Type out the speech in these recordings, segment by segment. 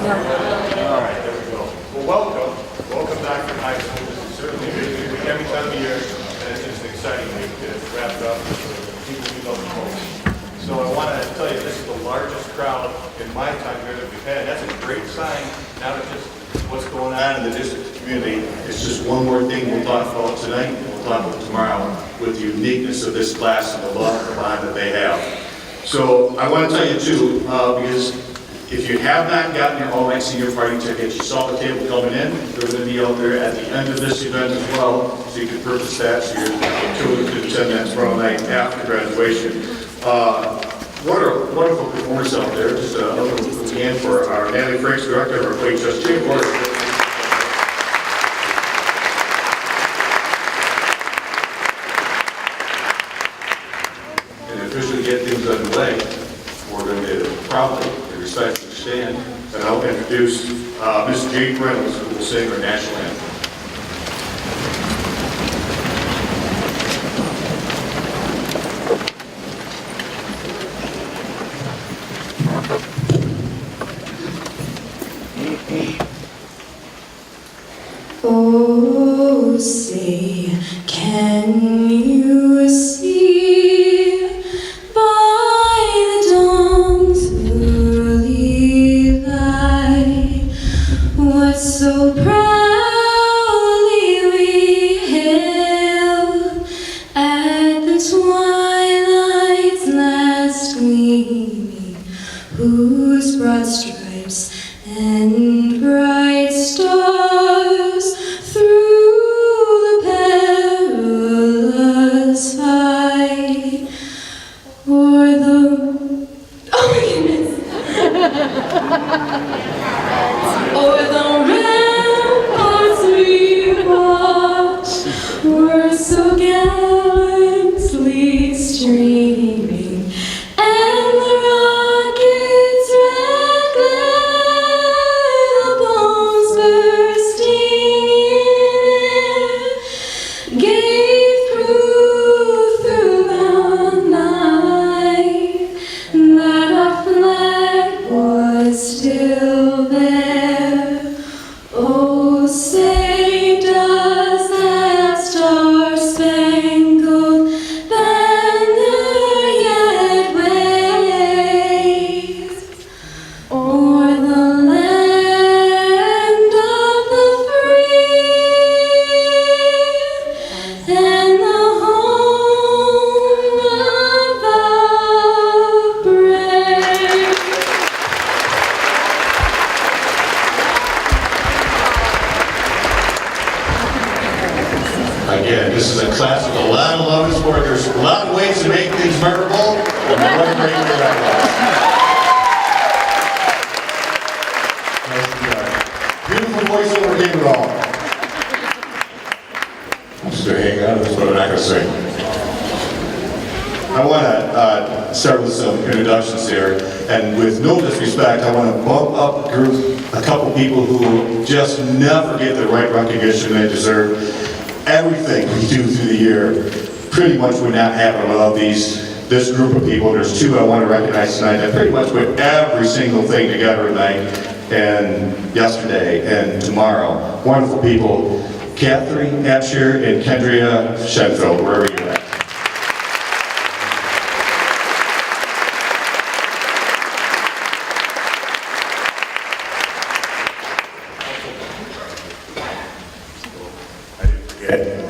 All right, there we go. Well, welcome back to high school. This is certainly a big week every time of year, and it's just an exciting week to wrap up with people we love the most. So I want to tell you, this is the largest crowd in my time here that we've had. That's a great sign, not just what's going on in the district community. It's just one more thing we'll talk about tonight, and we'll talk about tomorrow, with the uniqueness of this class and the love and the bond that they have. So I want to tell you too, because if you have not gotten your All Night Senior Party tickets, you saw the table coming in. They're going to be out there at the end of this event as well, so you can purchase that, so your children can attend that tomorrow night after graduation. Wonderful performers out there. Just a little hand for our Natalie Franks, director of our OHS Awards. And officially get things underway, we're going to proudly and respectfully stand, and I'll introduce Ms. Jade Reynolds, who will sing our national anthem. Oh, say, can you see by the dawn's early light what so proudly we hailed at the twilight's last gleaming, whose broad stripes and bright stars through the perilous fight o'er the o'er the ramparts we watched were so gallantly streaming, and the rocket's red glare, the bombs bursting in air, gave proof through the night that our flag was still there. Oh, say does that star-spangled banner yet wave o'er the land of the free and the home of the brave? Again, this is a class with a lot of love and support. There's a lot of ways to make things memorable, and what a great way that was. Beautiful voiceover game at all. I'm just going to hang on, that's what I'm not going to say. I want to start with some introductions here, and with no disrespect, I want to bump up the group, a couple people who just never get the right recognition they deserve. Everything we do through the year pretty much would not happen without this group of people. There's two I want to recognize tonight that pretty much put every single thing together tonight and yesterday and tomorrow. Wonderful people, Catherine Abshire and Kendria Shenfeld, wherever you're at.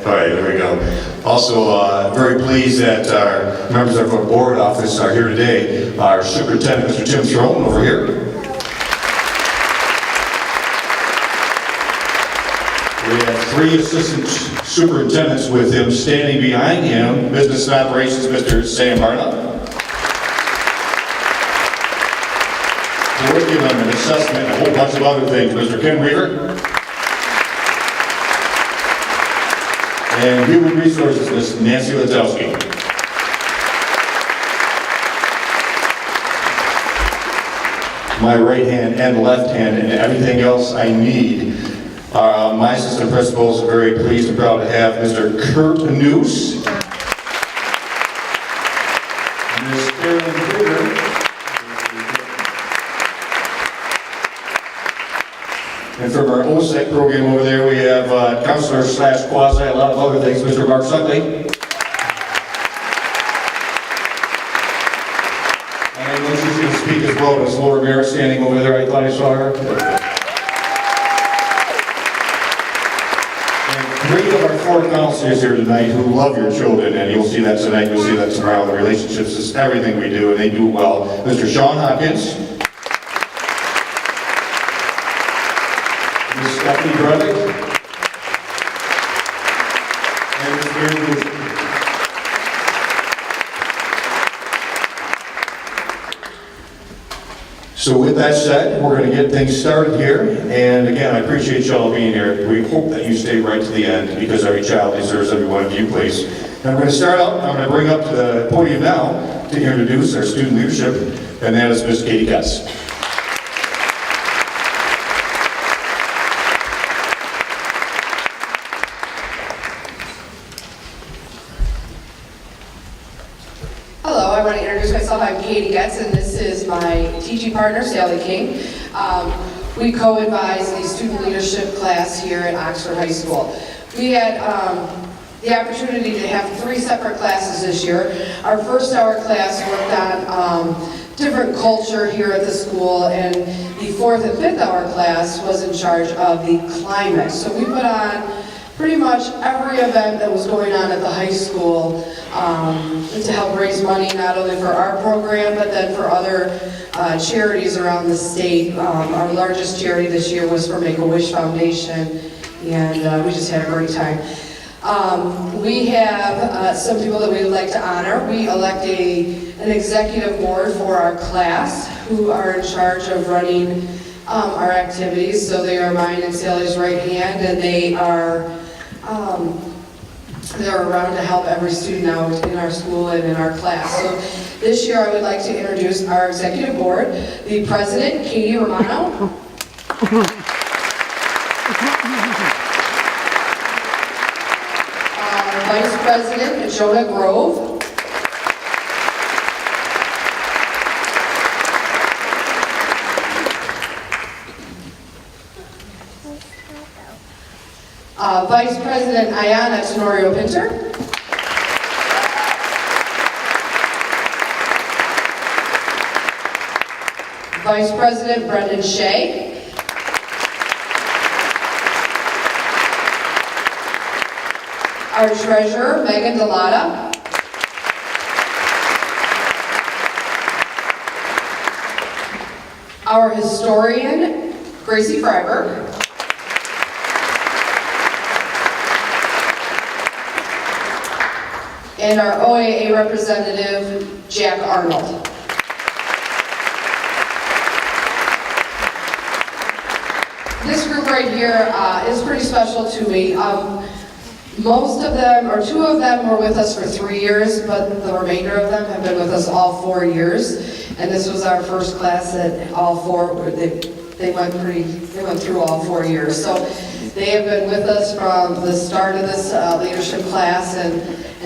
All right, there we go. Also, very pleased that our members of our board office are here today. Our superintendent, Mr. Tim Throne, over here. We have three assistant superintendents with him standing behind him. Business and operations, Mr. Sam Harna. Curriculum and assessment, a whole bunch of other things, Mr. Ken Weaver. And Human Resources, Ms. Nancy Latowski. My right hand and left hand and everything else I need. My assistant principals are very pleased and proud to have Mr. Kurt Noose, Ms. Carolyn Krieger, counselor slash quasi, a lot of other things, Mr. Mark Suckley. And I know she's going to speak as well, Ms. Laura Bear standing over there. I thought I saw her. And 3 of our 4 counselors here tonight who love your children, and you'll see that tonight, you'll see that tomorrow. The relationships is everything we do, and they do it well. Mr. Sean Hopkins. Ms. Stephanie Brevik. And Ms. Mary Boucher. So with that said, we're going to get things started here, and again, I appreciate y'all being here. We hope that you stay right to the end, because every child deserves every one of you, please. And I'm going to start out, I'm going to bring up to the podium now to introduce our student leadership, and that is Ms. Katie Guess. Hello, I want to introduce myself. I'm Katie Getz, and this is my teaching partner, Sally King. We co-advise the student leadership class here at Oxford High School. We had the opportunity to have 3 separate classes this year. Our first hour class worked on different culture here at the school, and the 4th and 5th hour class was in charge of the climate. So we put on pretty much every event that was going on at the high school to help raise money not only for our program but then for other charities around the state. Our largest charity this year was for Make-A-Wish Foundation, and we just had a great time. We have some people that we would like to honor. We elect an executive board for our class who are in charge of running our activities. So they are mine and Sally's right hand, and they're around to help every student out in our school and in our class. So this year I would like to introduce our executive board, the president, Katie Romano. Vice President, Jonah Grove. Vice President Ayana Tenorio Pinter. Vice President Brendan Shea. Our Treasurer, Megan Delata. Our Historian, Gracie Freiberg. And our OAA representative, Jack Arnold. This group right here is pretty special to me. Most of them, or 2 of them, were with us for 3 years, but the remainder of them have been with us all 4 years. And this was our first class that all 4, they went through all 4 years. So they have been with us from the start of this leadership class, and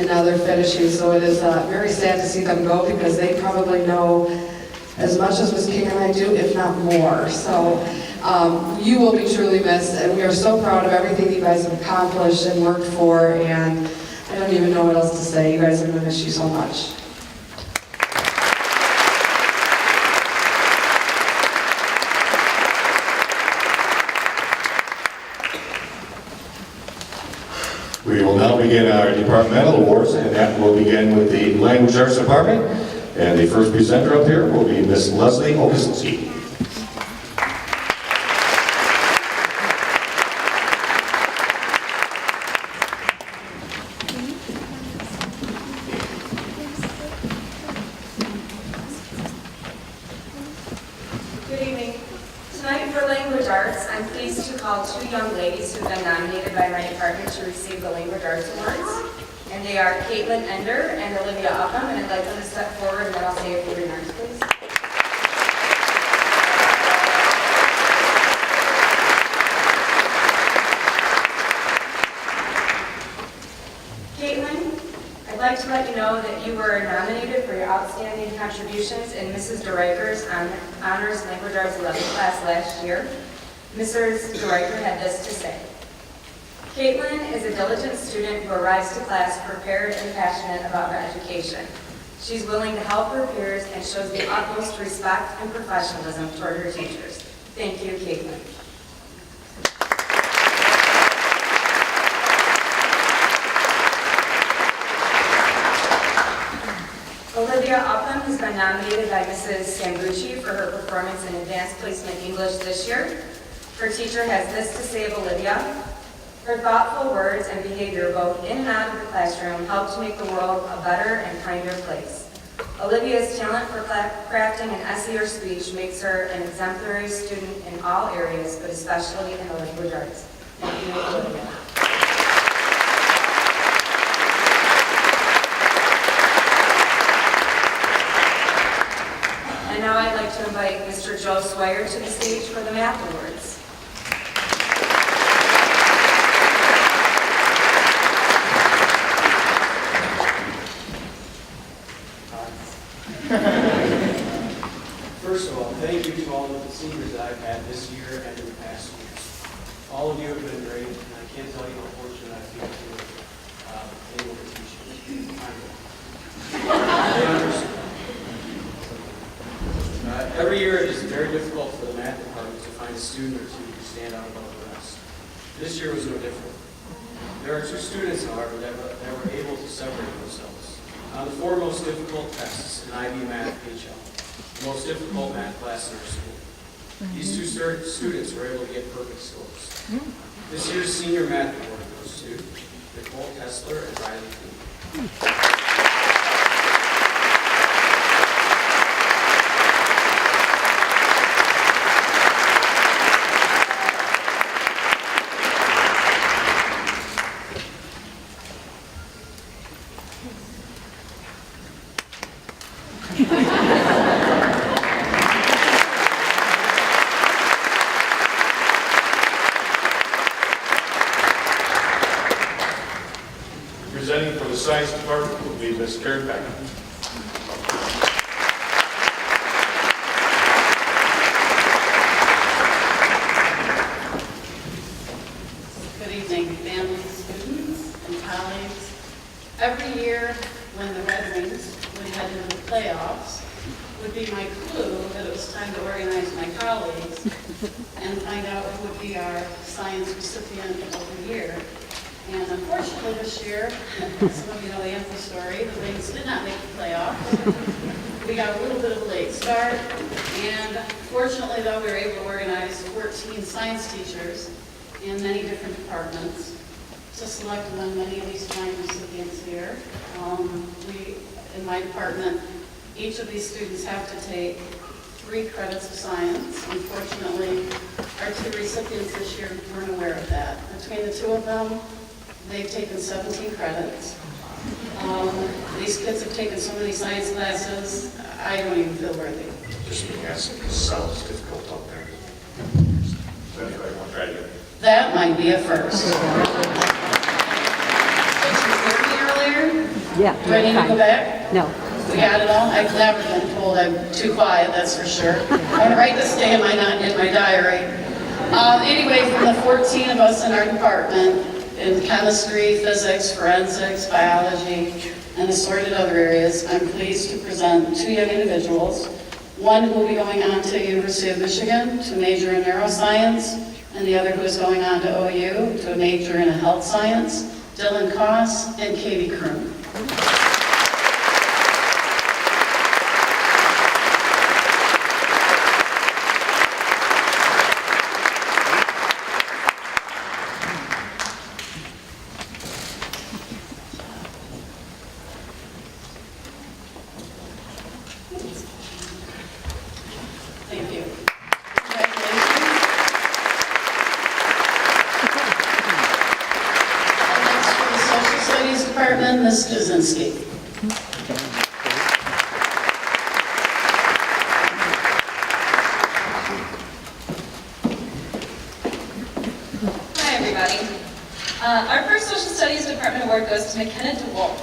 now they're finishing. So it is very sad to see them go, because they probably know as much as Ms. King and I do, if not more. So you will be truly missed, and we are so proud of everything you guys have accomplished and worked for, and I don't even know what else to say. You guys are going to miss you so much. We will now begin our departmental awards, and that will begin with the Language Arts Department. And the first presenter up here will be Miss Leslie Okesinski. Good evening. Tonight for Language Arts, I'm pleased to call 2 young ladies who have been nominated by my department to receive the Language Arts Awards. And they are Caitlin Ender and Olivia Upham, and I'd like them to step forward, and then I'll say a few remarks, please. Caitlin, I'd like to let you know that you were nominated for your outstanding contributions in Mrs. DeRiker's Honors Language Arts 11 class last year. Mrs. DeRiker had this to say. Caitlin is a diligent student who arrives to class prepared and passionate about her education. She's willing to help her peers and shows the utmost respect and professionalism toward her teachers. Thank you, Caitlin. Olivia Upham has been nominated by Mrs. Sambucci for her performance in Advanced Placement English this year. Her teacher has this to say of Olivia: her thoughtful words and behavior both in and out of the classroom help to make the world a better and kinder place. Olivia's talent for crafting an essay or speech makes her an exemplary student in all areas, but especially in the language arts. Thank you, Olivia. And now I'd like to invite Mr. Joe Swire to the stage for the Math Awards. First of all, thank you to all of the seniors that I've had this year and in the past years. All of you have been great, and I can't tell you how fortunate I feel to be able to teach you. Every year it is very difficult for the math department to find a student or two who stand out above the rest. This year was no different. There are two students, however, that were able to separate themselves. On the four most difficult tests in IB Math HL, the most difficult math class in our school. These two students were able to get perfect scores. This year's senior math award goes to Nicole Kessler and Riley Coon. Presenting for the Science Department will be Ms. Karen Becker. Good evening, families, students, and colleagues. Every year when the Red Wings would head into the playoffs would be my clue that it was time to organize my colleagues and find out who would be our science recipient of the year. And unfortunately this year, some of you know the empty story, the Wings did not make the playoffs. We got a little bit of a late start, and fortunately though, we were able to organize 14 science teachers in many different departments to select among many of these fine recipients here. In my department, each of these students have to take 3 credits of science. Unfortunately, our 2 recipients this year weren't aware of that. Between the 2 of them, they've taken 17 credits. These kids have taken so many science classes, I don't even feel worthy. Just because it sounds difficult out there. So anyway, I want to try to get. That might be a first. Did you hear me earlier? Yeah. Do I need to go back? No. We got it all? I've never been told I'm too quiet, that's for sure. I'm going to write this down in my diary. Anyway, from the 14 of us in our department, in chemistry, physics, forensics, biology, and assorted other areas, I'm pleased to present 2 young individuals. One who will be going on to University of Michigan to major in neuroscience, and the other who is going on to OU to major in health science, Dylan Koss and Katie Kroon. Thank you. Congratulations. And next for the Social Studies Department, Ms. Jasinski. Hi, everybody. Our first Social Studies Department Award goes to McKenna DeWolf.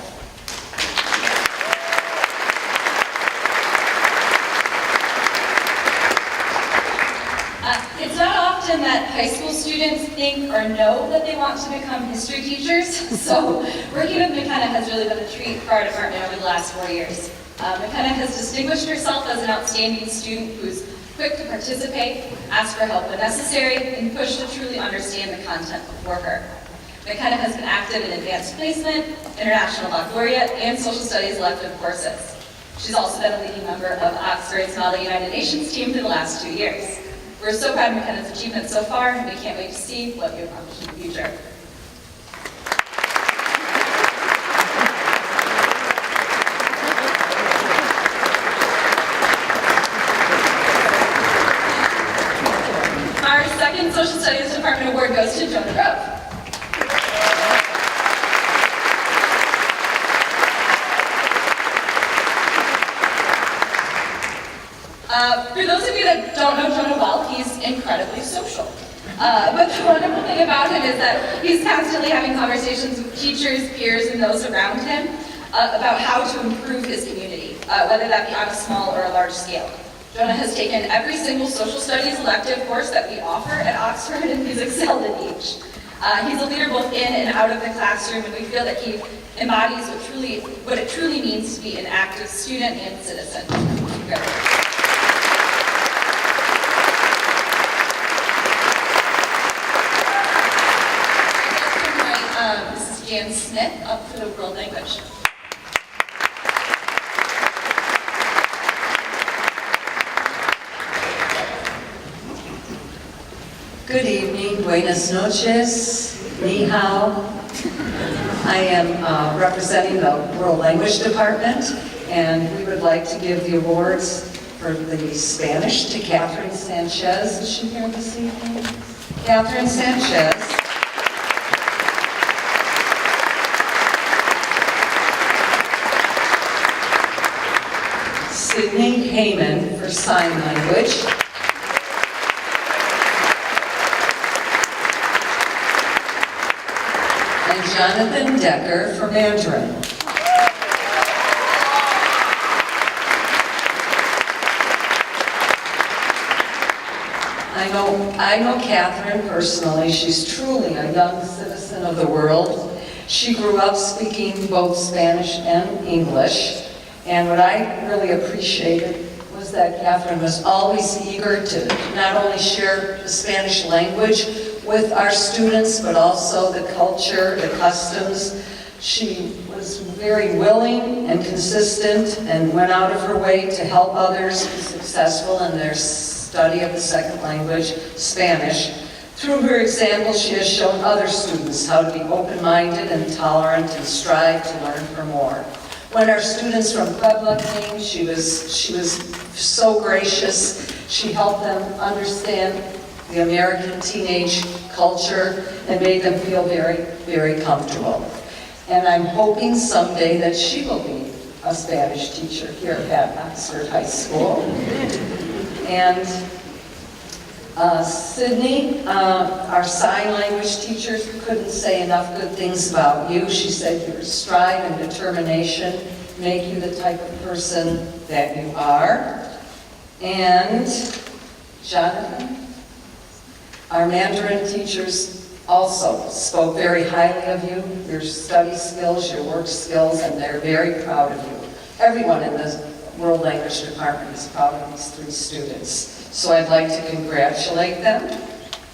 It's not often often that high school students think or know that they want to become history teachers, so working with McKenna has really been a treat for our department over the last 4 years. McKenna has distinguished herself as an outstanding student who's quick to participate, ask for help when necessary, and push to truly understand the content before her. McKenna has been active in advanced placement, international baccalaureate, and social studies elective courses. She's also been a leading member of Oxford's Model United Nations team for the last 2 years. We're so proud of McKenna's achievements so far, and we can't wait to see what you accomplish in the future. Our second Social Studies Department Award goes to Jonah Grove. For those of you that don't know Jonah well, he's incredibly social. But the wonderful thing about him is that he's constantly having conversations with teachers, peers, and those around him about how to improve his community, whether that be on a small or a large scale. Jonah has taken every single social studies elective course that we offer at Oxford, and he's excelled in each. He's a leader both in and out of the classroom, and we feel that he embodies what it truly means to be an active student and citizen. This is Jan Smith up for the world language. Good evening, buenas noches, ni hao. I am representing the World Language Department, and we would like to give the awards for the Spanish to Catherine Sanchez. Is she here this evening? Catherine Sanchez. Sydney Heyman for Sign Language. And Jonathan Decker for Mandarin. I know Catherine personally. She's truly a young citizen of the world. She grew up speaking both Spanish and English. And what I really appreciated was that Catherine was always eager to not only share the Spanish language with our students, but also the culture, the customs. She was very willing and consistent and went out of her way to help others be successful in their study of the second language, Spanish. Through her example, she has shown other students how to be open-minded and tolerant and strive to learn for more. When our students from Puebla came, she was so gracious. She helped them understand the American teenage culture and made them feel very, very comfortable. And I'm hoping someday that she will be a Spanish teacher here at Oxford High School. And Sydney, our sign language teacher, couldn't say enough good things about you. She said your strive and determination make you the type of person that you are. And Jonathan, our Mandarin teachers also spoke very highly of you, your study skills, your work skills, and they're very proud of you. Everyone in the World Language Department is proud of these 3 students. So I'd like to congratulate them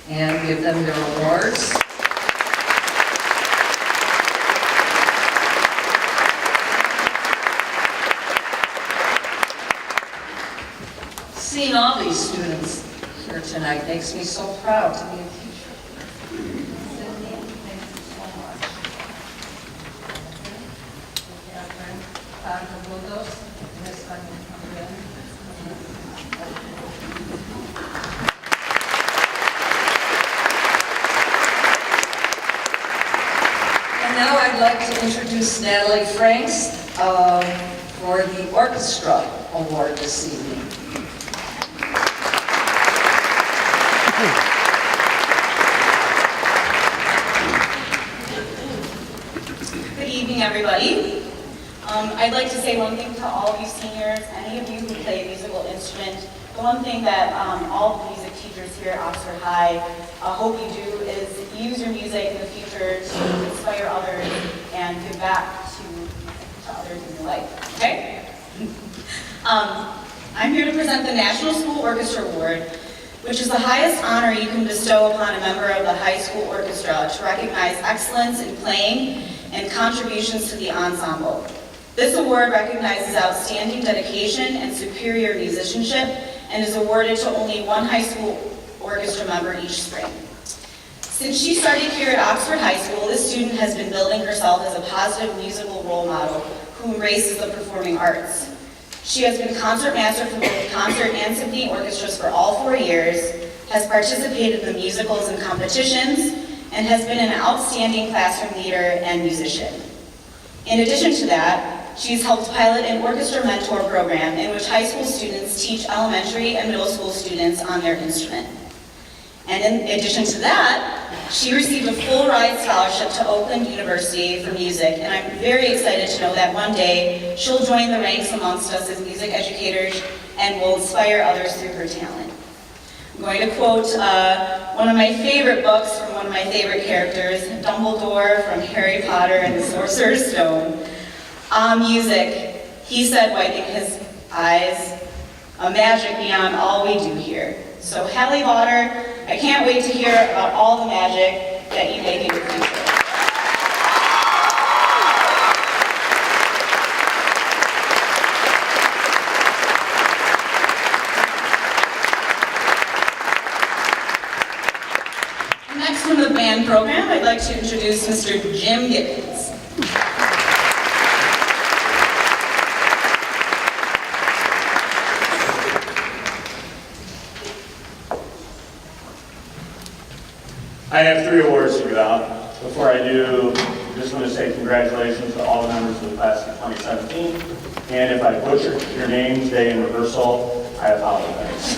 and give them their awards. Seeing all these students here tonight makes me so proud to be a teacher. Sydney, thank you so much. Catherine, Tanto Budos, en español también. And now I'd like to introduce Natalie Franks for the Orchestra Award this evening. Good evening, everybody. I'd like to say one thing to all of you seniors. Any of you who play a musical instrument the one thing that all the music teachers here at Oxford High hope you do is use your music in the future to inspire others and give back to others in your life, okay? I'm here to present the National School Orchestra Award, which is the highest honor you can bestow upon a member of the high school orchestra to recognize excellence in playing and contributions to the ensemble. This award recognizes outstanding dedication and superior musicianship and is awarded to only one high school orchestra member each spring. Since she started here at Oxford High School, this student has been building herself as a positive musical role model who embraces the performing arts. She has been concert master for both concert and symphony orchestras for all 4 years, has participated in the musicals and competitions, and has been an outstanding classroom leader and musician. In addition to that, she's helped pilot an orchestra mentor program in which high school students teach elementary and middle school students on their instrument. And in addition to that, she received a full ride scholarship to Oakland University for music, and I'm very excited to know that one day she'll join the ranks amongst us as music educators and will inspire others through her talent. I'm going to quote one of my favorite books from one of my favorite characters, Dumbledore from Harry Potter and the Sorcerer's Stone. Music, he said, wiping his eyes, a magic beyond all we do here. So Hallie Potter, I can't wait to hear about all the magic that you make in your future. Next from the band program, I'd like to introduce Mr. Jim Gibbons. I have 3 awards to give out. Before I do, I just want to say congratulations to all the members of the class of 2017. And if I butchered your name today in rehearsal, I apologize.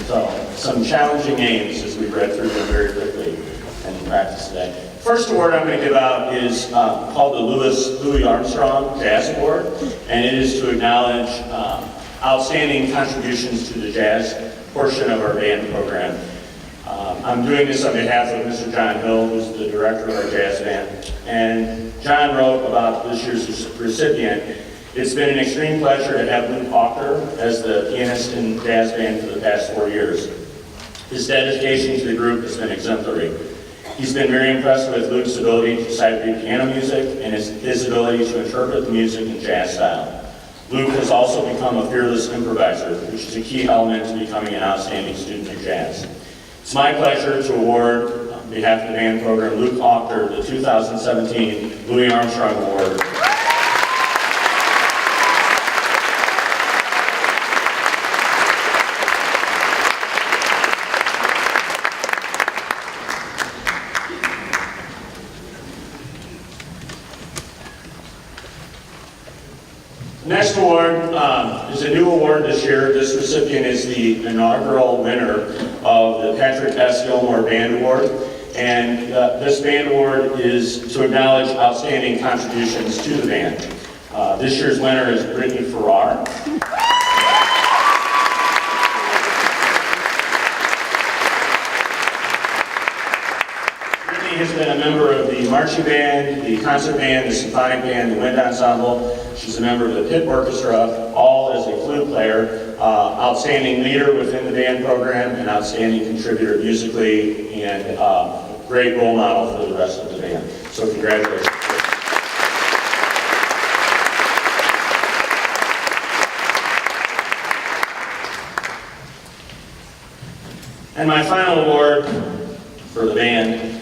So, some challenging names as we read through them very quickly and in practice today. First award I'm going to give out is called the Louis Armstrong Jazz Award, and it is to acknowledge outstanding contributions to the jazz portion of our band program. I'm doing this on behalf of Mr. John Hill, who's the director of our jazz band. And John wrote about this year's recipient. It's been an extreme pleasure to have Luke Hawker as the pianist in jazz band for the past 4 years. His dedication to the group has been exemplary. He's been very impressed with Luke's ability to sight read piano music and his ability to interpret the music in jazz style. Luke has also become a fearless improviser, which is a key element to becoming an outstanding student of jazz. It's my pleasure to award, on behalf of the band program, Luke Hawker the 2017 Louis Armstrong Award. Next award is a new award this year. This recipient is the inaugural winner of the Patrick S. Gilmore Band Award. And this band award is to acknowledge outstanding contributions to the band. This year's winner is Brittany Farrar. Has been a member of the marching band, the concert band, the symphonic band, the wind ensemble. She's a member of the pit orchestra, all as a flute player, outstanding leader within the band program, an outstanding contributor musically, and a great role model for the rest of the band. So congratulations. And my final award for the band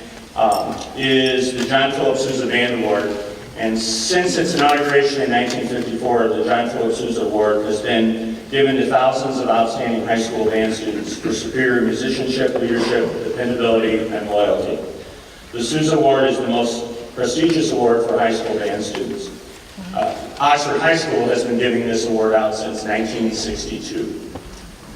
is the John Philip Sousa Band Award. And since its inauguration in 1954, the John Philip Sousa Award has been given to thousands of outstanding high school band students for superior musicianship, leadership, dependability, and loyalty. The Sousa Award is the most prestigious award for high school band students. Oxford High School has been giving this award out since 1962.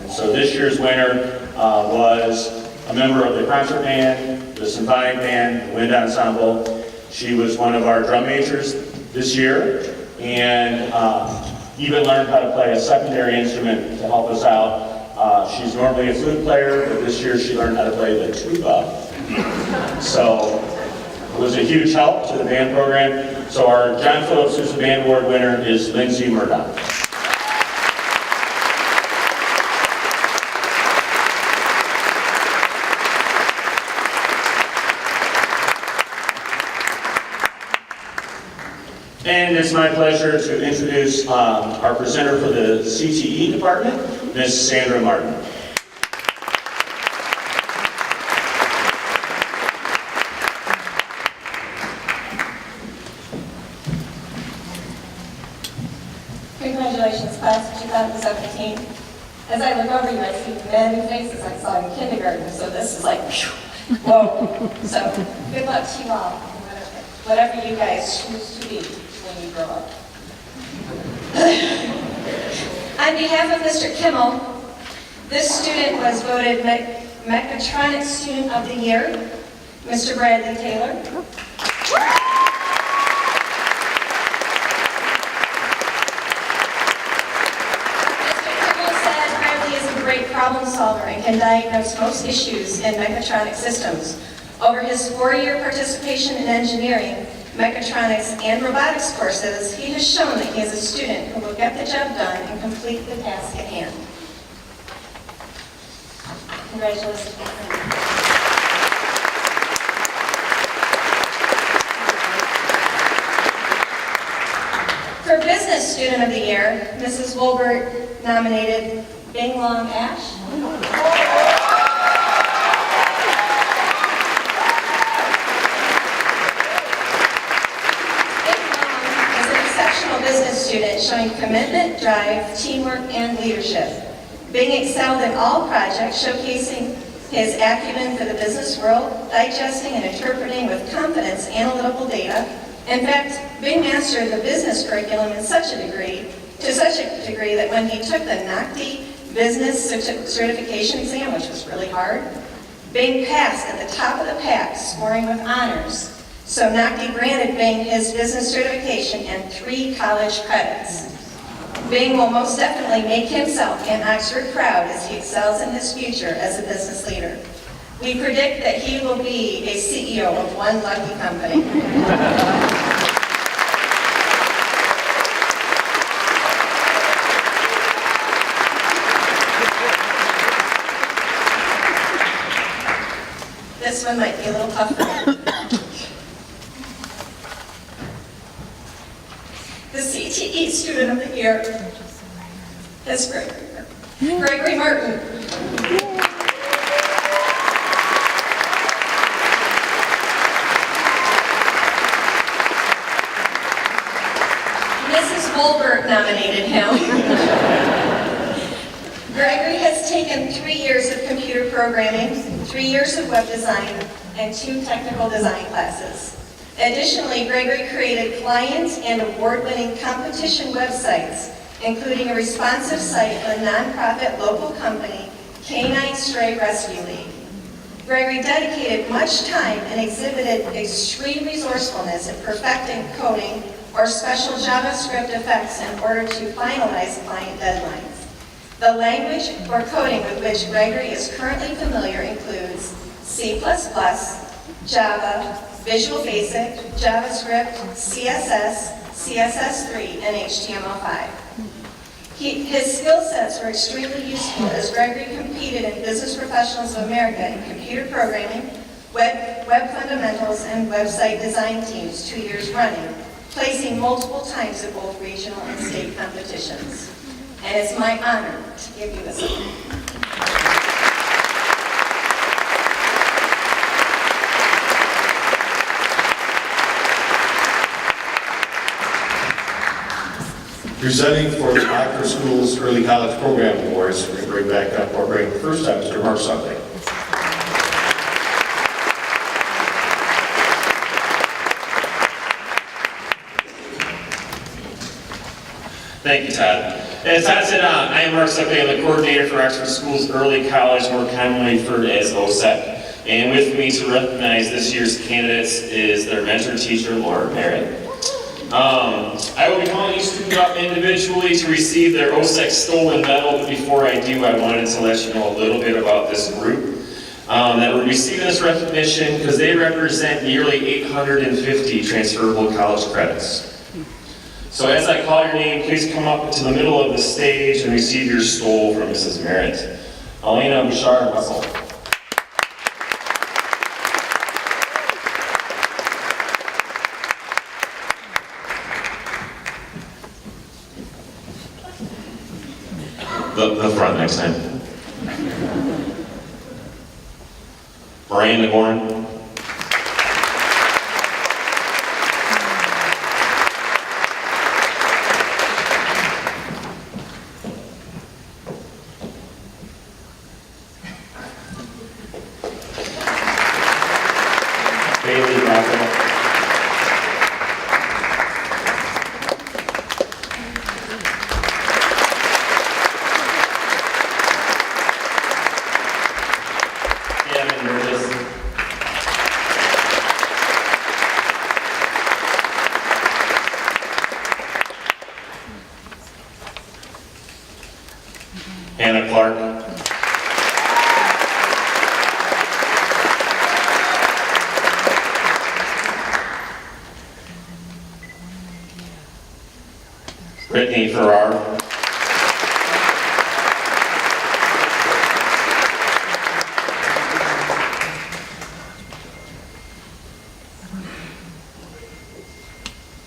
And so this year's winner was a member of the concert band, the symphonic band, the wind ensemble. She was one of our drum majors this year, and even learned how to play a secondary instrument to help us out. She's normally a flute player, but this year she learned how to play the tuba. So it was a huge help to the band program. So our John Phillips Sousa Band Award winner is Lindsay Murdoch. And it's my pleasure to introduce our presenter for the CTE department, Ms. Sandra Martin. Congratulations, class of 2017. As I look over you, I see many faces I saw in kindergarten, so this is like, whoa. So good luck to you all, whatever you guys choose to be when you grow up. On behalf of Mr. Kimmel, this student was voted Mechatronics Student of the Year, Mr. Bradley Taylor. Problem solver and can diagnose most issues in mechatronic systems. Over his 4-year participation in engineering, mechatronics, and robotics courses, he has shown that he is a student who will get the job done and complete the task at hand. Congratulations. For Business Student of the Year, Mrs. Wolbert nominated Bing Long Ash. Bing Long is an exceptional business student showing commitment, drive, teamwork, and leadership. Bing excelled in all projects, showcasing his acumen for the business world, digesting and interpreting with confidence analytical data. In fact, Bing mastered the business curriculum to such a degree that when he took the NACTI business certification exam, which was really hard, Bing passed at the top of the pack, scoring with honors. So NACTI granted Bing his business certification and 3 college credits. Bing will most definitely make himself and Oxford proud as he excels in his future as a business leader. We predict that he will be a CEO of one lucky company. This one might be a little tougher. The CTE Student of the Year is Gregory Martin. Mrs. Wolbert nominated him. Gregory has taken 3 years of computer programming, 3 years of web design, and 2 technical design classes. Additionally, Gregory created client and award-winning competition websites, including a responsive site for the nonprofit local company, Canine Stray Rescue League. Gregory dedicated much time and exhibited extreme resourcefulness in perfecting coding or special JavaScript effects in order to finalize client deadlines. The language or coding with which Gregory is currently familiar includes C++, Java, Visual Basic, JavaScript, CSS, CSS3, and HTML5. His skill sets were extremely useful as Gregory competed in Business Professionals of America in computer programming, web fundamentals, and website design teams 2 years running, placing multiple times at both regional and state competitions. And it's my honor to give you this honor. Presenting for the Oxford Schools Early College Program Awards, we're going to bring back up, or bring the first time, Mr. Mark Sunday. Thank you, Todd. As Todd said, I am Mark Suckley. I'm the coordinator for Oxford Schools Early College, more commonly referred as OSEC. And with me to recognize this year's candidates is their mentor teacher, Laura Merritt. I will be calling each student up individually to receive their OSEC Stolen Medal, but before I do, I wanted to let you know a little bit about this group that we're receiving this recognition because they represent nearly 850 transferable college credits. So as I call your name, please come up to the middle of the stage and receive your stole from Mrs. Merritt. Elena Bouchard Russell. The front next time. Miranda Gorn. Bailey Rockwell. Gavin Burgess. Hannah Clark. Brittany Farrar.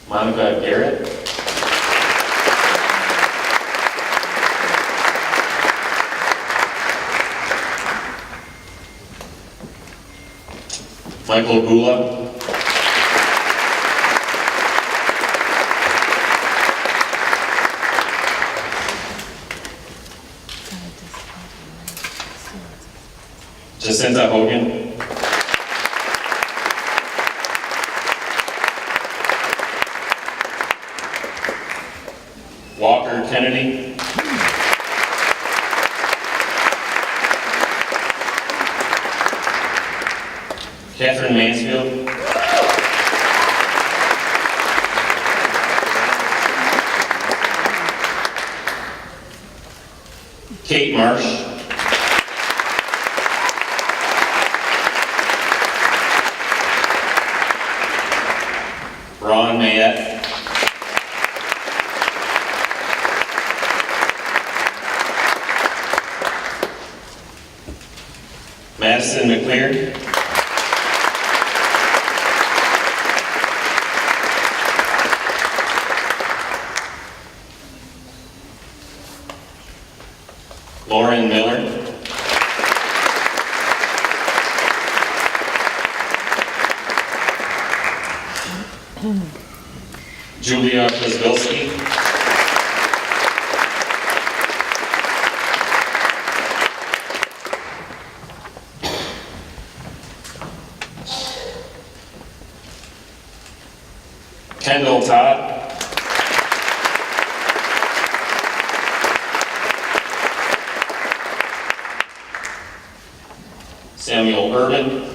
Monica Garrett. Michael Gula. Jacinta Hogan. Walker Kennedy. Catherine Mansfield. Kate Marsh. Ron Mayette. Madison McClear. Lauren Miller. Julia Kozbilski. Kendall Todd. Samuel Urban.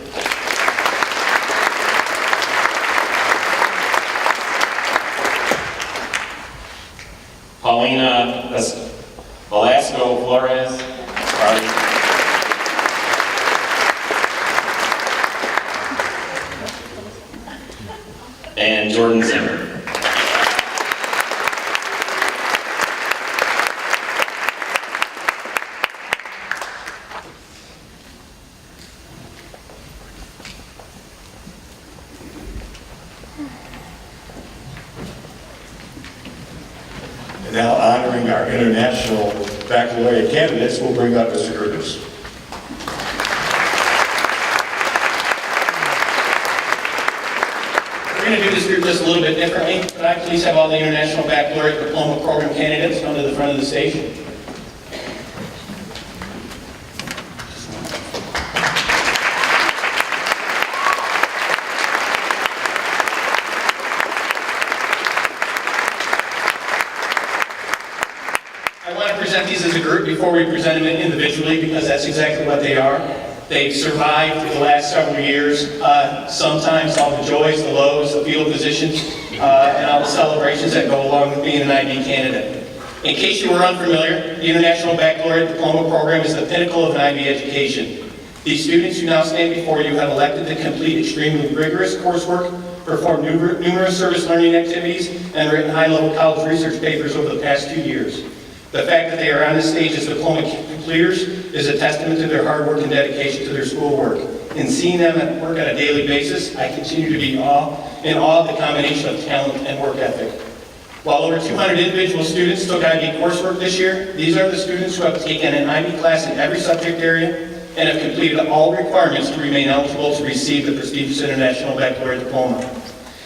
Paulina Velasco Flores. Sorry. And Jordan Zimmer. And now honoring our international baccalaureate candidates, we'll bring up Mr. Gerges. We're going to do this group just a little bit differently. Could I please have all the International Baccalaureate Diploma Program candidates come to the front of the stage? I want to present these as a group before we present them individually because that's exactly what they are. They've survived the last several years, sometimes all the joys, the lows, the field positions, and all the celebrations that go along with being an IB candidate. In case you were unfamiliar, the International Baccalaureate Diploma Program is the pinnacle of an IB education. These students who now stand before you have elected to complete extremely rigorous coursework, perform numerous service learning activities, and written high-level college research papers over the past 2 years. The fact that they are on this stage as diploma completers is a testament to their hard work and dedication to their schoolwork. In seeing them at work on a daily basis, I continue to be in awe of the combination of talent and work ethic. While over 200 individual students took IB coursework this year, these are the students who have taken an IB class in every subject area and have completed all requirements to remain eligible to receive the prestigious International Baccalaureate Diploma.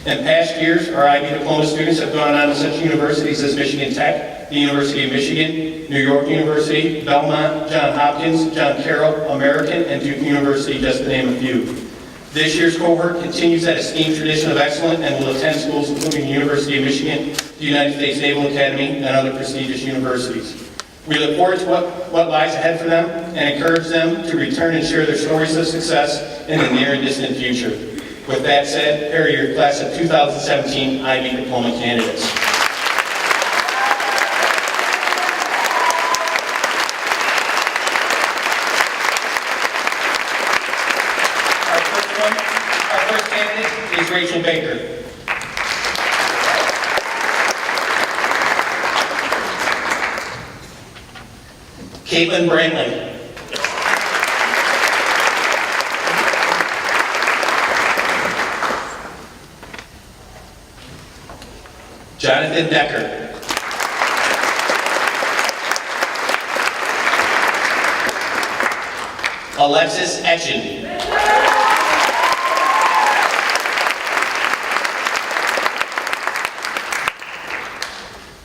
In past years, our IB diploma students have gone on to such universities as Michigan Tech, the University of Michigan, New York University, Belmont, Johns Hopkins, John Carroll, American, and Duke University, just to name a few. This year's cohort continues that esteemed tradition of excellence and will attend schools including the University of Michigan, the United States Naval Academy, and other prestigious universities. We look forward to what lies ahead for them and encourage them to return and share their stories of success in the near and distant future. With that said, here are your class of 2017 IB diploma candidates. Our first candidate is Rachel Baker. Caitlin Brantley. Jonathan Decker. Alexis Etchen.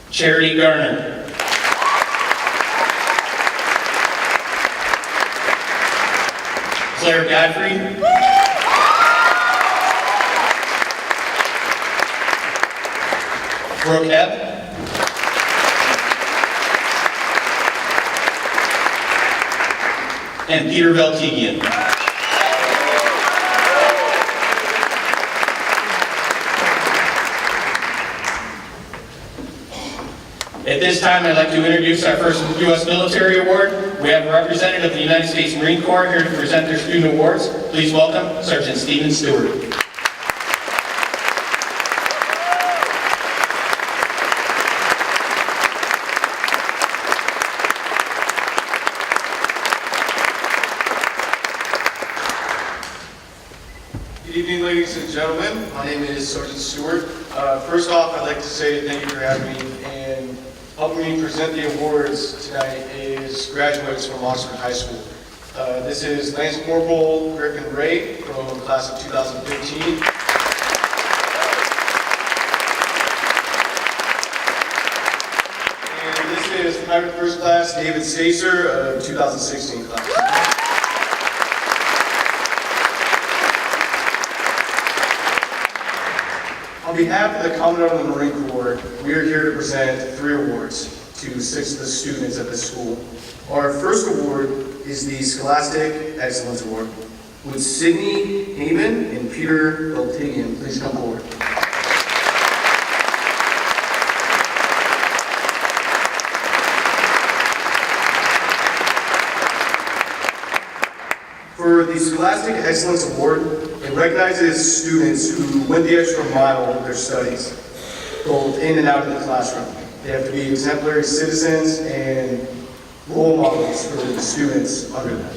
Charity Garner. Claire Godfrey. Brooke Ebb. And Peter Veltigian. At this time, I'd like to introduce our first U.S. Military Award. We have a representative of the United States Marine Corps here to present their student awards. Please welcome Sergeant Stephen Stewart. Good evening, ladies and gentlemen. My name is Sergeant Stewart. First off, I'd like to say thank you for having me, and helping me present the awards tonight is graduates from Oxford High School. This is Lance Corporal Griffin Ray from class of 2015. And this is Private First Class David Sacer of 2016 class. On behalf of the Commandant of the Marine Corps, we are here to present 3 awards to 6 of the students at this school. Our first award is the Scholastic Excellence Award. Would Sydney Heyman and Peter Veltigian please come forward? For the Scholastic Excellence Award, it recognizes students who went the extra mile with their studies, both in and out of the classroom. They have to be exemplary citizens and role models for the students under them.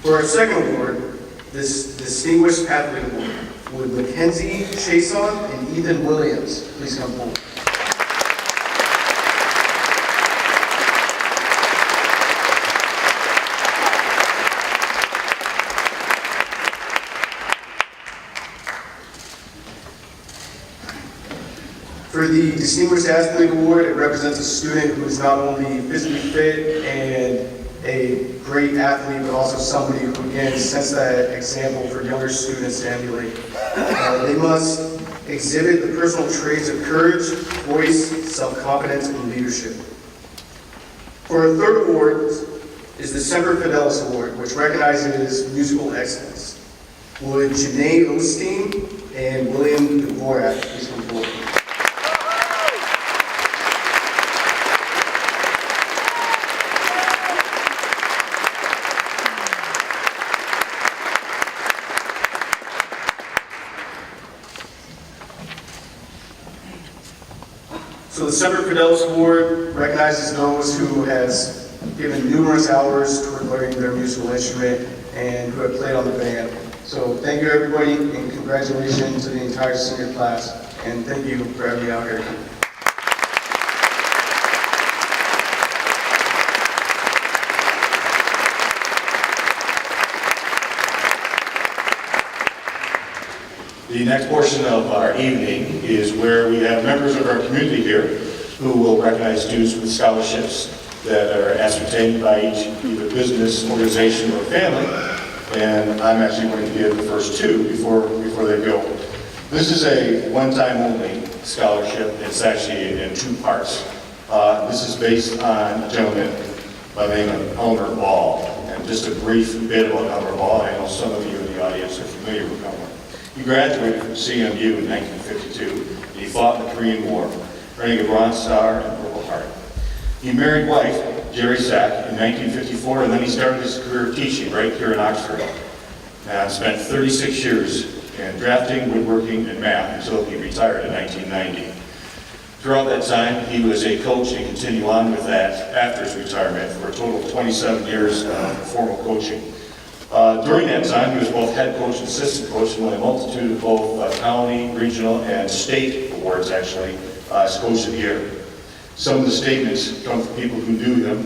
For our second award, this Distinguished Athlete Award, would Mackenzie Chason and Ethan Williams please come forward? For the Distinguished Athlete Award, it represents a student who is not only physically fit and a great athlete, but also somebody who, again, sets that example for younger students to emulate. They must exhibit the personal traits of courage, voice, self-confidence, and leadership. For our third award is the Semper Fidelis Award, which recognizes musical excellence. Would Janae Osteen and William Dvorak. Please come forward. So the Semper Fidelis Award recognizes those who has given numerous hours toward learning their musical instrument and who have played on the band. So thank you everybody and congratulations to the entire senior class and thank you for having me out here. The next portion of our evening is where we have members of our community here who will recognize students with scholarships that are ascertained by each either business, organization, or family. And I'm actually going to give the first two before they go. This is a one-time only scholarship. It's actually in two parts. This is based on a gentleman by the name of Elmer Ball. And just a brief bit about Elmer Ball. I know some of you in the audience are familiar with Elmer. He graduated from CMU in 1952, and he fought in the Korean War, earning a Bronze Star and Purple Heart. He married wife, Jerry Sack, in 1954, and then he started his career teaching right here in Oxford. And spent 36 years in drafting, woodworking, and math until he retired in 1990. Throughout that time, he was a coach and continued on with that after his retirement for a total of 27 years of formal coaching. During that time, he was both head coach and assistant coach and won a multitude of both county, regional, and state awards, actually, as Coach of the Year. Some of the statements come from people who knew him,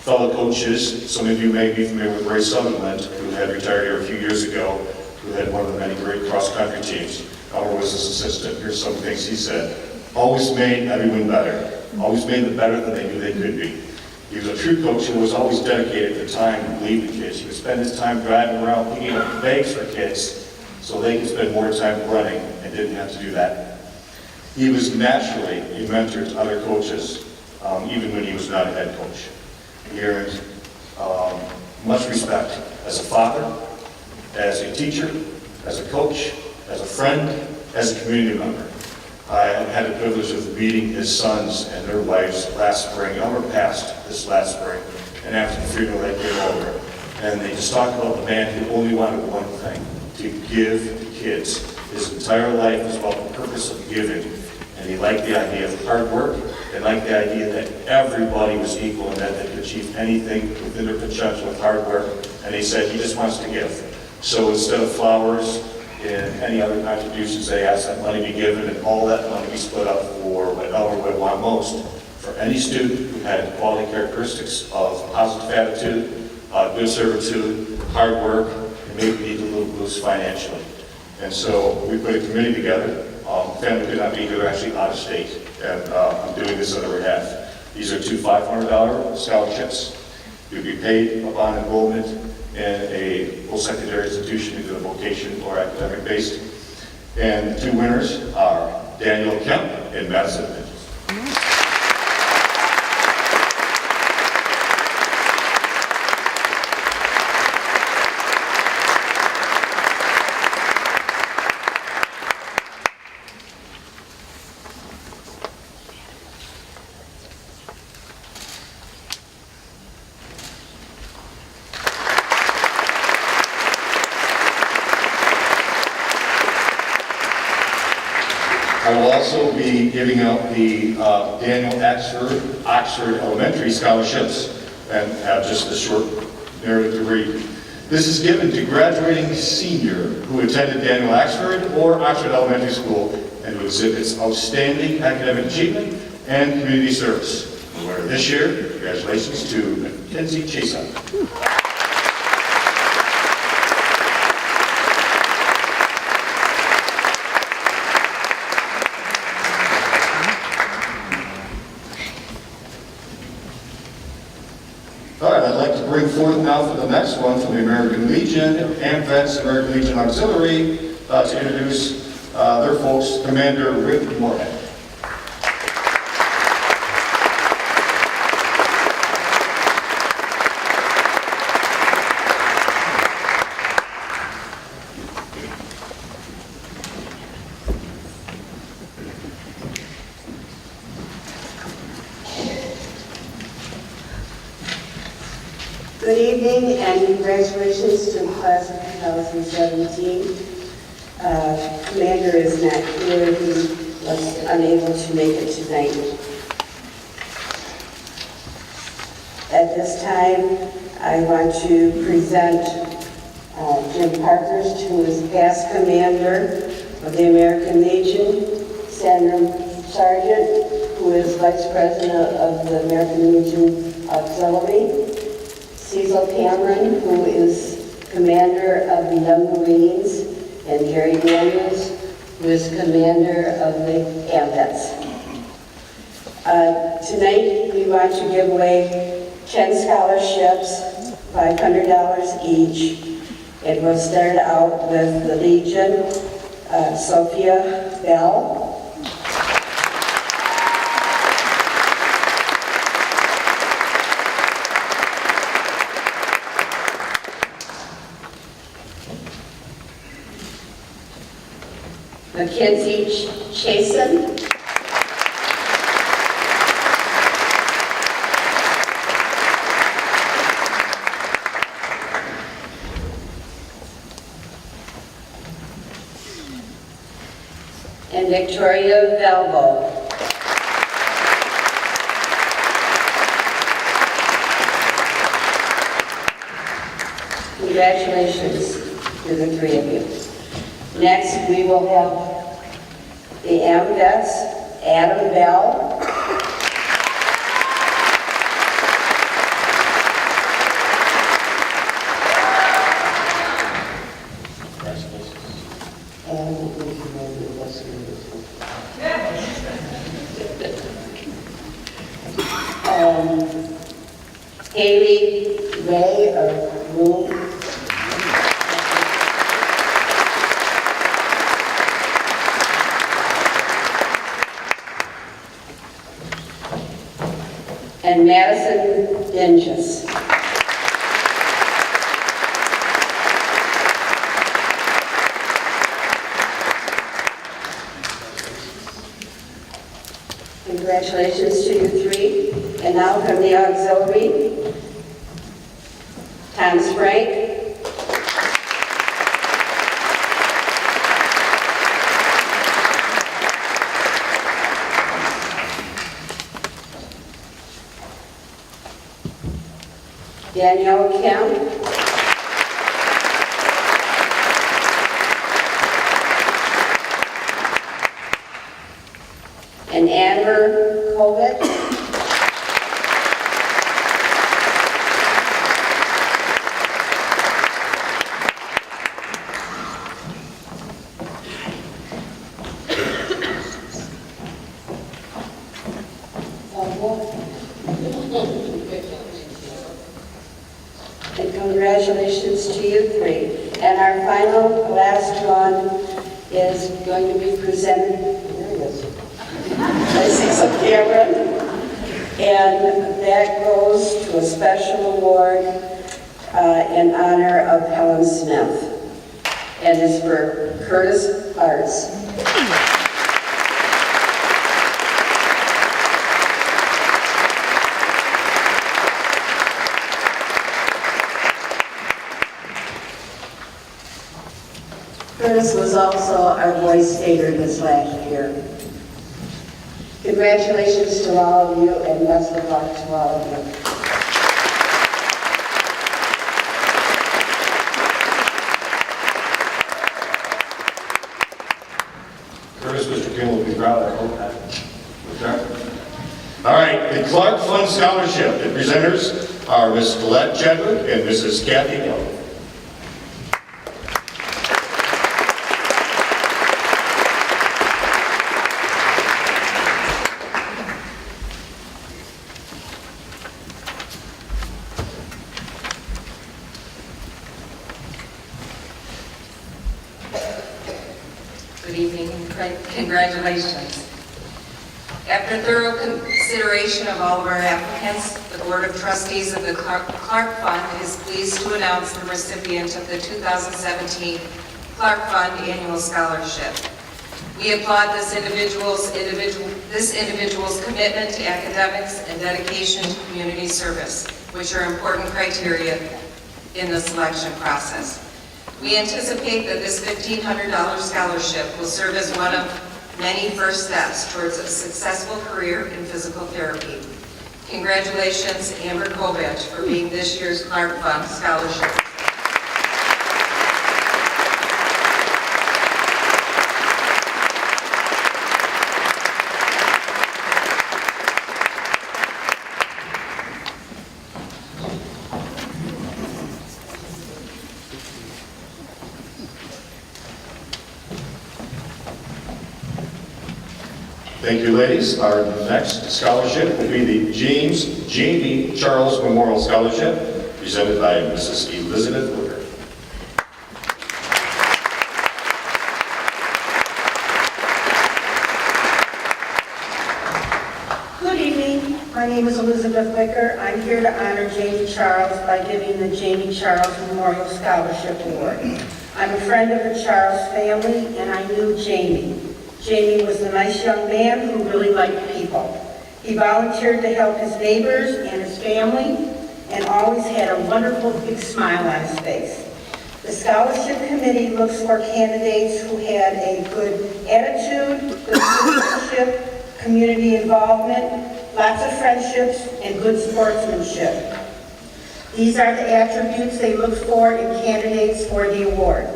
fellow coaches. Some of you may be familiar with Ray Sutherland, who had retired here a few years ago, who had one of the many great cross-country teams. Elmer was his assistant. Here's some things he said. Always made everyone better. Always made them better than they knew they could be. He was a true coach who was always dedicated to time and believed in kids. He would spend his time driving around picking up bags for kids so they could spend more time running and didn't have to do that. He was naturally a mentor to other coaches, even when he was not a head coach. He earned much respect as a father, as a teacher, as a coach, as a friend, as a community member. I had the privilege of meeting his sons and their wives last spring. Elmer passed this last spring, and after the funeral they came over. And they just talked about the man who only wanted one thing, to give to kids. His entire life was about the purpose of giving. And he liked the idea of hard work, and liked the idea that everybody was equal and that they could achieve anything within their potential with hard work. And he said he just wants to give. So instead of flowers and any other contributions, they asked that money be given and all that money be split up for what Elmer would want most. For any student who had quality characteristics of positive attitude, good servitude, hard work, and maybe need a little boost financially. And so we put a committee together. Family could not be here, they're actually out of state, and I'm doing this on their behalf. These are two $500 scholarships. You'll be paid upon enrollment in a post-secondary institution, either vocation or academic-based. And the two winners are Daniel Kemp and Madison Mitchell. I will also be giving out the Daniel Oxford Elementary Scholarships and have just a short narrative to read. This is given to graduating senior who attended Daniel Oxford or Oxford Elementary School and who exhibits outstanding academic achievement and community service. The winner this year, congratulations to Mackenzie Chason. All right, I'd like to bring forth now for the next one from the American Legion, AMVETS, American Legion Auxiliary, to introduce their folks, Commander Rick Moorhead. Good evening and congratulations to the class of 2017. Commander is not here, he was unable to make it tonight. At this time, I want to present Jim Parkhurst, who is past commander of the American Legion, Sandra Sargent, who is vice president of the American Legion Auxiliary, Cecil Cameron, who is commander of the Young Marines, and Jerry Daniels, who is commander of the AMVETS. Tonight, we want to give away 10 scholarships, $500 each. It will start out with the Legion, Sophia Bell. Mackenzie Chasen. And Victoria Valvo. Congratulations to the three of you. Next, we will have the AMVETS, Adam Bell. Haley Ray of Room. And Madison Dinges. Congratulations to you three. And now from the auxiliary, Thomas Frank. Danielle Kemp. And Amber Colvett. And congratulations to you three. And our final, last one is going to be presented, there it is, by Cecil Cameron. And that goes to a special award in honor of Helen Smith. And is for Curtis Arts. Curtis was also our Boy Skater this last year. Congratulations to all of you and best of luck to all of you. Curtis, Mr. King will be proud, I hope that. All right, the Clark Fund Scholarship. The presenters are Ms. Colette Jedler and Mrs. Kathy Hill. Good evening and congratulations. After thorough consideration of all of our applicants, the Board of Trustees of the Clark Fund is pleased to announce the recipient of the 2017 Clark Fund Annual Scholarship. We applaud this individual's commitment to academics and dedication to community service. which are important criteria in the selection process. We anticipate that this $1,500 scholarship will serve as one of many first steps towards a successful career in physical therapy. Congratulations, Amber Kovach, for being this year's Clark Fund Scholarship. Thank you, ladies. Our next scholarship will be the James Jamie Charles Memorial Scholarship, presented by Mrs. Elizabeth Wicker. Good evening. My name is Elizabeth Wicker. I'm here to honor Jamie Charles by giving the Jamie Charles Memorial Scholarship Award. I'm a friend of the Charles family, and I knew Jamie. Jamie was a nice young man who really liked people. He volunteered to help his neighbors and his family, and always had a wonderful big smile on his face. The scholarship committee looks for candidates who had a good attitude, good leadership, community involvement, lots of friendships, and good sportsmanship. These are the attributes they look for in candidates for the award.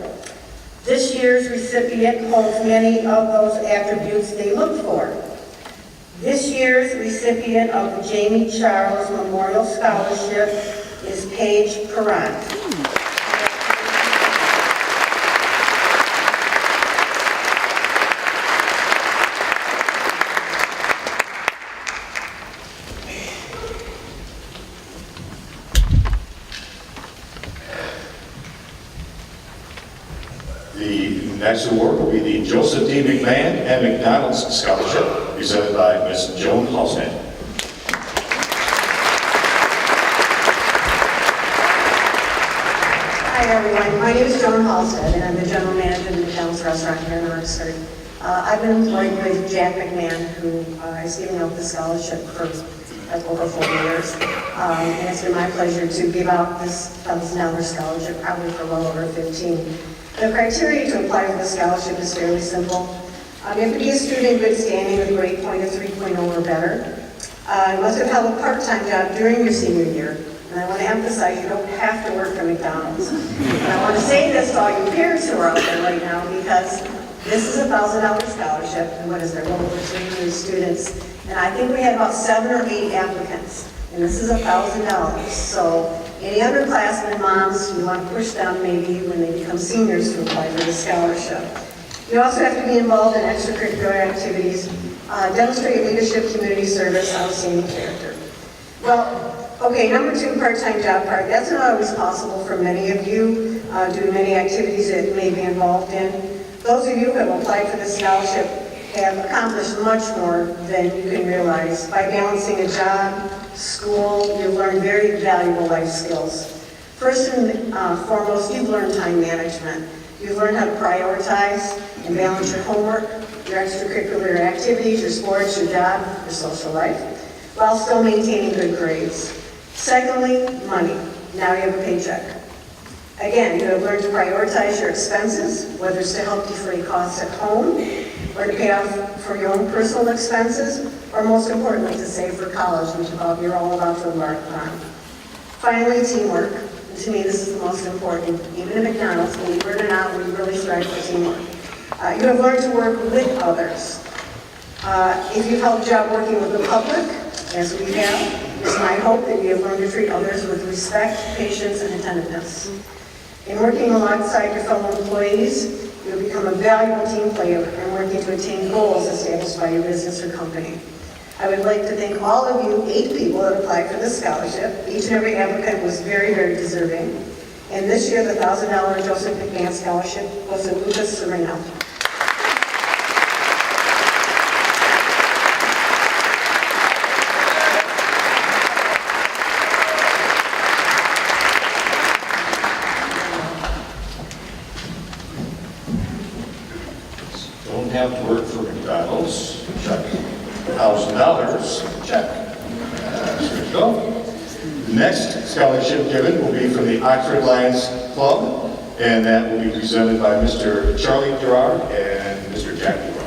This year's recipient holds many of those attributes they look for. This year's recipient of the Jamie Charles Memorial Scholarship is Paige Perrant. The next award will be the Joseph D. McMahon and McDonald's Scholarship, presented by Ms. Joan Halsman. Hi everyone, my name is Joan Halstead and I'm the general manager of the McDonald's restaurant here in Oxford. I've been employed with Jack McMahon, who is giving out the scholarship for like over 40 years. And it's been my pleasure to give out this $1,000 scholarship probably for well over 15. The criteria to apply for the scholarship is fairly simple. You have to be a student in good standing with a grade point of 3.0 or better. You must have held a part-time job during your senior year. And I want to emphasize you don't have to work for McDonald's. And I want to say this to all you parents who are out there right now, because this is a $1,000 scholarship, and what is there, well over 300 students. And I think we had about 7 or 8 applicants, and this is $1,000. So any underclassmen moms, you want to push them maybe when they become seniors to apply for the scholarship. You also have to be involved in extracurricular activities, demonstrate leadership, community service, outstanding character. Well, okay, number 2, part-time job part. That's not always possible for many of you due to many activities that you may be involved in. Those of you who have applied for the scholarship have accomplished much more than you can realize. By balancing a job, school, you've learned very valuable life skills. First and foremost, you've learned time management. You've learned how to prioritize and balance your homework, your extracurricular activities, your sports, your job, your social life, while still maintaining good grades. Secondly, money. Now you have a paycheck. Again, you have learned to prioritize your expenses, whether it's to help defray costs at home, or to pay off for your own personal expenses, or most importantly, to save for college, which you're all about to embark on. Finally, teamwork. And to me, this is the most important. Even at McDonald's, believe it or not, we really strive for teamwork. You have learned to work with others. If you've held a job working with the public, as we have, it's my hope that you have learned to treat others with respect, patience, and attentiveness. In working alongside your fellow employees, you'll become a valuable team player and working to attain goals established by your business or company. I would like to thank all of you 8 people that applied for this scholarship. Each and every applicant was very, very deserving. And this year, the $1,000 Joseph McMahon Scholarship was to Lucas Sereno. Don't have to work for McDonald's, check. $1,000, check. There you go. The next scholarship given will be from the Oxford Lions Club, and that will be presented by Mr. Charlie Gerard and Mr. Jack Gerard.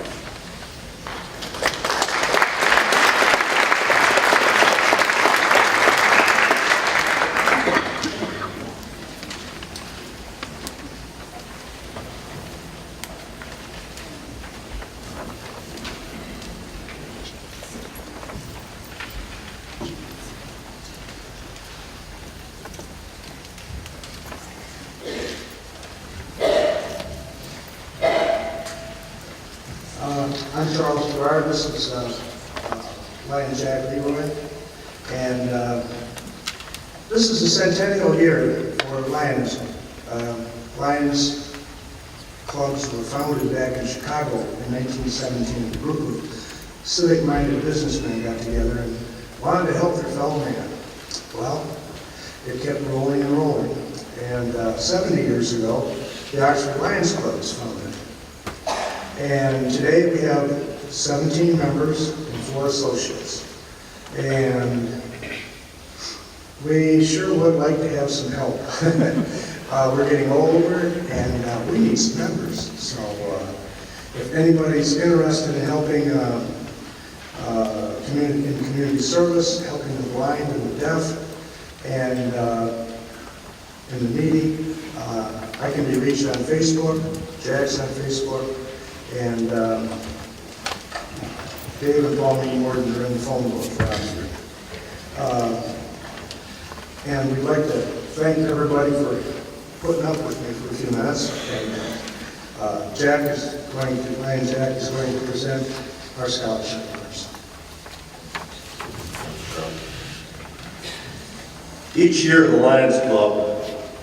I'm Charles Gerard. This is Lion Jack Leroy. And this is a centennial year for Lions. Lions clubs were founded back in Chicago in 1917. A group of civic-minded businessmen got together and wanted to help their fellow man. Well, it kept rolling and rolling. And 70 years ago, the Oxford Lions Club was founded. And today we have 17 members and 4 associates. And we sure would like to have some help. We're getting older and we need some members. So if anybody's interested in helping in community service, helping the blind and the deaf, and the needy, I can be reached on Facebook. Jack's on Facebook. And Dave and Paul Meadmore are in the phone book for Oxford. And we'd like to thank everybody for putting up with me for a few minutes. And Lion Jack is going to present our scholarship winners. Each year, the Lions Club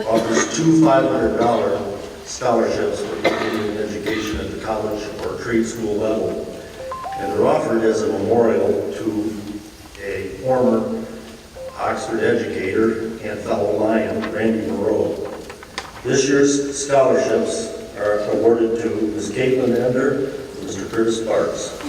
offers 2 $500 scholarships for continuing education at the college or trade school level, and they're offered as a memorial to a former Oxford educator and fellow Lion, Randy Moreau. This year's scholarships are awarded to Ms. Caitlin Ender and Mr. Curtis Sparks.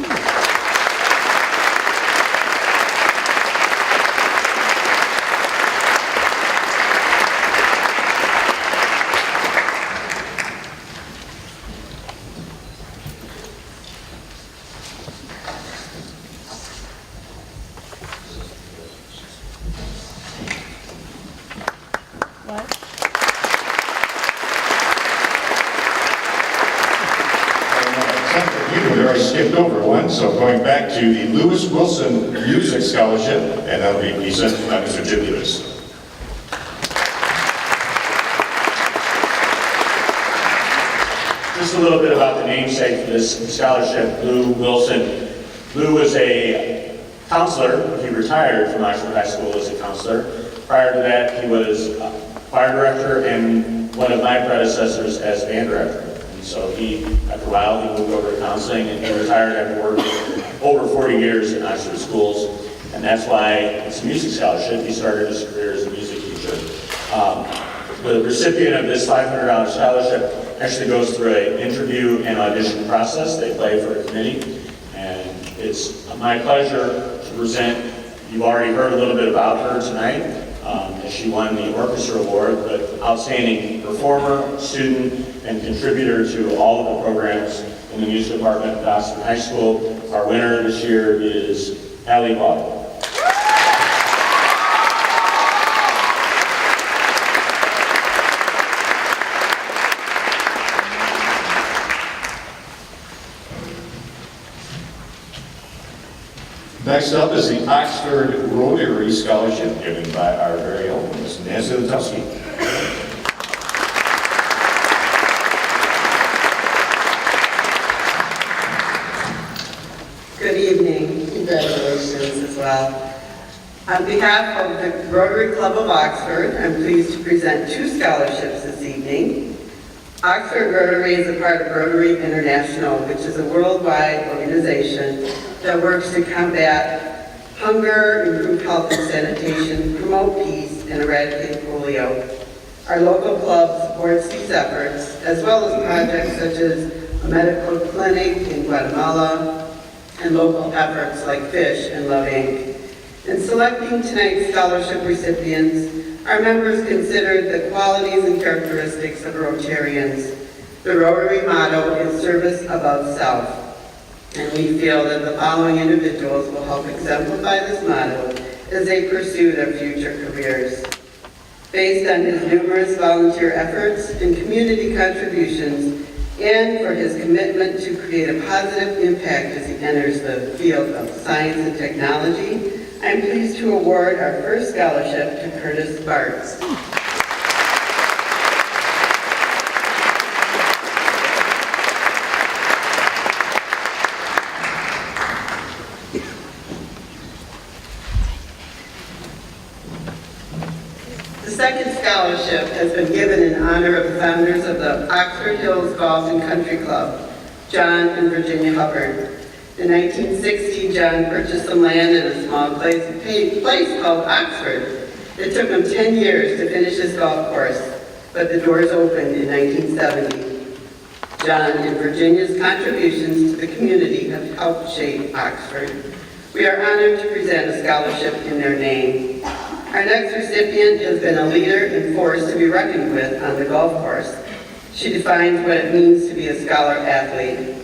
I skipped over one, so going back to the Lewis Wilson Music Scholarship, and that'll be presented by Mr. Jim Lewis. Just a little bit about the namesake for this scholarship, Lou Wilson. Lou was a counselor. He retired from Oxford High School as a counselor. Prior to that, he was choir director and one of my predecessors as band director. And so after a while, he moved over to counseling and he retired after working over 40 years in Oxford schools. And that's why it's a music scholarship. He started his career as a music teacher. The recipient of this $500 scholarship actually goes through an interview and audition process. They play for a committee. And it's my pleasure to present, you've already heard a little bit about her tonight, as she won the Orchestra Award, but outstanding performer, student, and contributor to all of the programs in the music department at Oxford High School. Our winner this year is Allie Ball. Next up is the Oxford Rotary Scholarship given by our very own Ms. Nancy Latowski. Good evening. Congratulations as well. On behalf of the Rotary Club of Oxford, I'm pleased to present 2 scholarships this evening. Oxford Rotary is a part of Rotary International, which is a worldwide organization that works to combat hunger, improve health and sanitation, promote peace, and eradicate polio. Our local club supports these efforts, as well as projects such as a medical clinic in Guatemala, and local efforts like FISH and Love Inc. In selecting tonight's scholarship recipients, our members considered the qualities and characteristics of Rotarians. The Rotary motto is service above self, and we feel that the following individuals will help exemplify this motto as they pursue their future careers. Based on his numerous volunteer efforts and community contributions, and for his commitment to create a positive impact as he enters the field of science and technology, I'm pleased to award our first scholarship to Curtis Bartz. The second scholarship has been given in honor of the founders of the Oxford Hills Golf and Country Club, John and Virginia Hubbard. In 1960, John purchased some land in a small place called Oxford. It took him 10 years to finish his golf course, but the doors opened in 1970. John and Virginia's contributions to the community have helped shape Oxford. We are honored to present a scholarship in their name. Our next recipient has been a leader and force to be reckoned with on the golf course. She defines what it means to be a scholar athlete.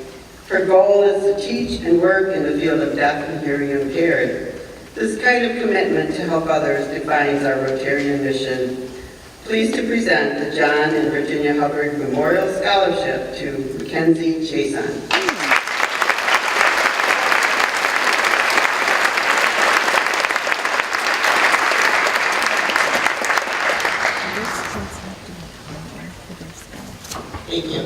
Her goal is to teach and work in the field of deaf and hearing impaired. This kind of commitment to help others defines our Rotarian mission. Pleased to present the John and Virginia Hubbard Memorial Scholarship to Mackenzie Chason. Thank you.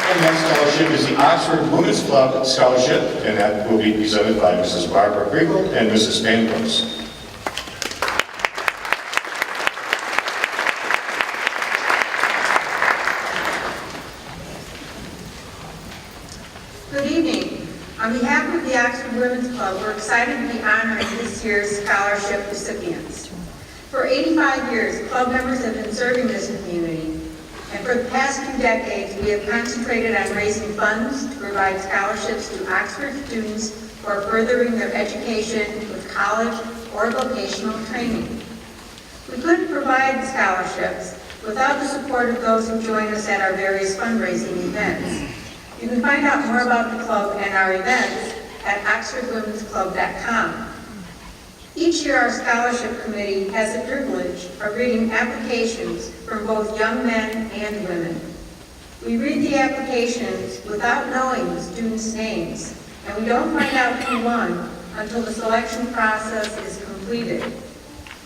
And that scholarship is the Oxford Women's Club Scholarship, and that will be presented by Mrs. Barbara Kriegel and Mrs. Pangos. Good evening. On behalf of the Oxford Women's Club, we're excited to be honoring this year's scholarship recipients. For 85 years, club members have been serving this community, and for the past 2 decades, we have concentrated on raising funds to provide scholarships to Oxford students who are furthering their education with college or vocational training. We couldn't provide the scholarships without the support of those who join us at our various fundraising events. You can find out more about the club and our events at oxfordwomensclub.com. Each year, our scholarship committee has the privilege of reading applications from both young men and women. We read the applications without knowing the students' names, and we don't find out who won until the selection process is completed.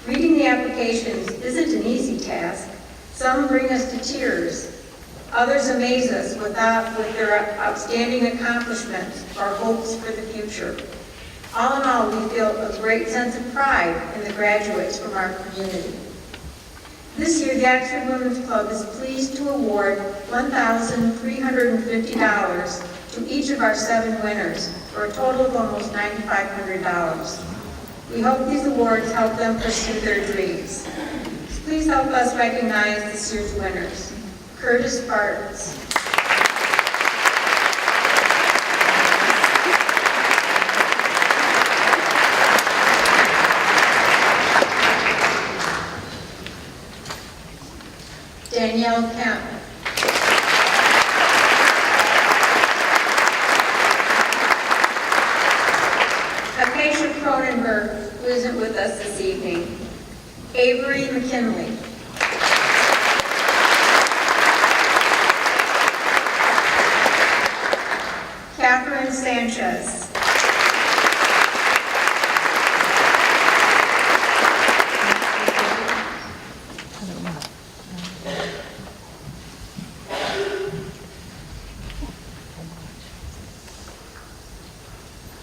Reading the applications isn't an easy task. Some bring us to tears. Others amaze us with their outstanding accomplishments or hopes for the future. All in all, we feel a great sense of pride in the graduates from our community. This year, the Oxford Women's Club is pleased to award $1,350 to each of our 7 winners, for a total of almost $9,500. We hope these awards help them pursue their dreams. Please help us recognize this year's winners. Curtis Bartz. Danielle Kemp. Acacia Cronenberg, who isn't with us this evening. Avery McKinley. Catherine Sanchez.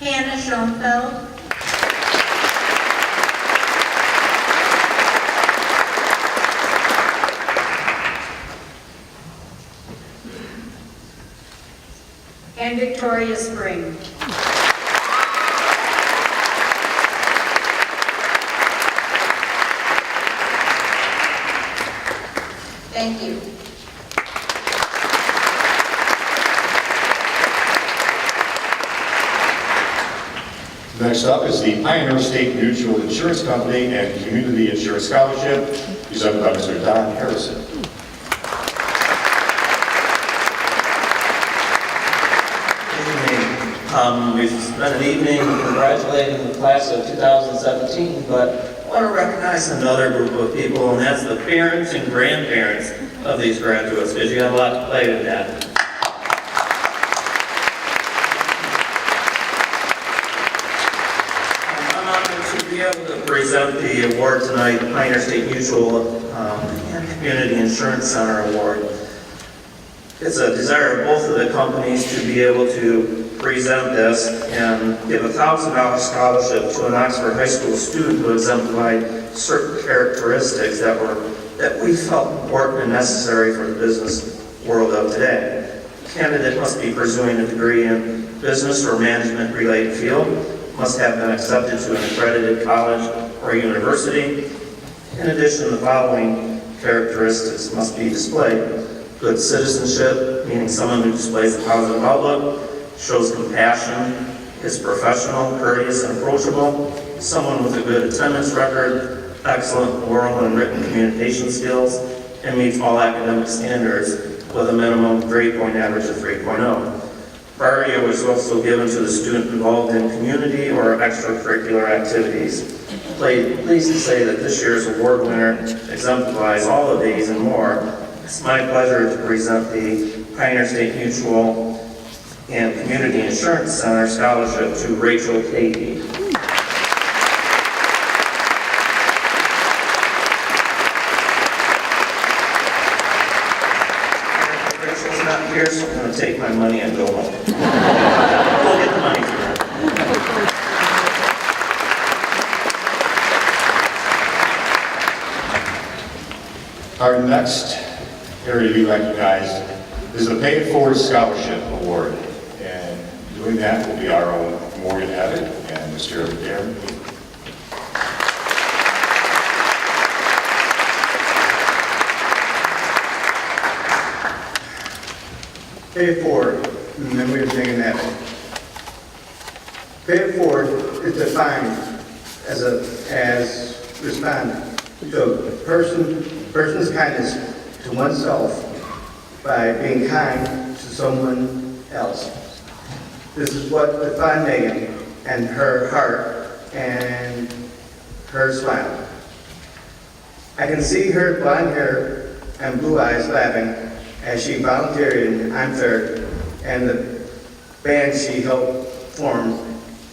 Hannah Schoenfeld. And Victoria Spring. Thank you. Next up is the Pioneer State Mutual Insurance Company and Community Insurance Scholarship, presented by Mr. Don Harrison. We've spent an evening congratulating the class of 2017, but I want to recognize another group of people, and that's the parents and grandparents of these graduates, because you got a lot to play in that. I'm honored to be able to present the award tonight, the Pioneer State Mutual and Community Insurance Center Award. It's a desire of both of the companies to be able to present this and give a $1,000 scholarship to an Oxford High School student who exemplified certain characteristics that we felt important and necessary for the business world of today. The candidate must be pursuing a degree in business or management related field, must have been accepted to an accredited college or university. In addition, the following characteristics must be displayed. Good citizenship, meaning someone who displays a positive outlook, shows compassion, is professional, courteous, and approachable, someone with a good attendance record, excellent oral and written communication skills, and meets all academic standards with a minimum grade point average of 3.0. Priority was also given to the student involved in community or extracurricular activities. Pleased to say that this year's award winner exemplifies all of these and more. It's my pleasure to present the Pioneer State Mutual and Community Insurance Center Scholarship to Rachel Cady. Rachel's not here, so I'm going to take my money and go home. We'll get the money for her. Our next area to be recognized is the Pay It Forward Scholarship Award. And doing that will be our own Morgan Abbott and Mr. Darren. Pay it forward, and then we were thinking that. Pay it forward is defined as responding to a person's kindness to oneself by being kind to someone else. This is what defined Megan and her heart and her smile. I can see her blonde hair and blue eyes laughing as she volunteered in I'm Third and the band she helped form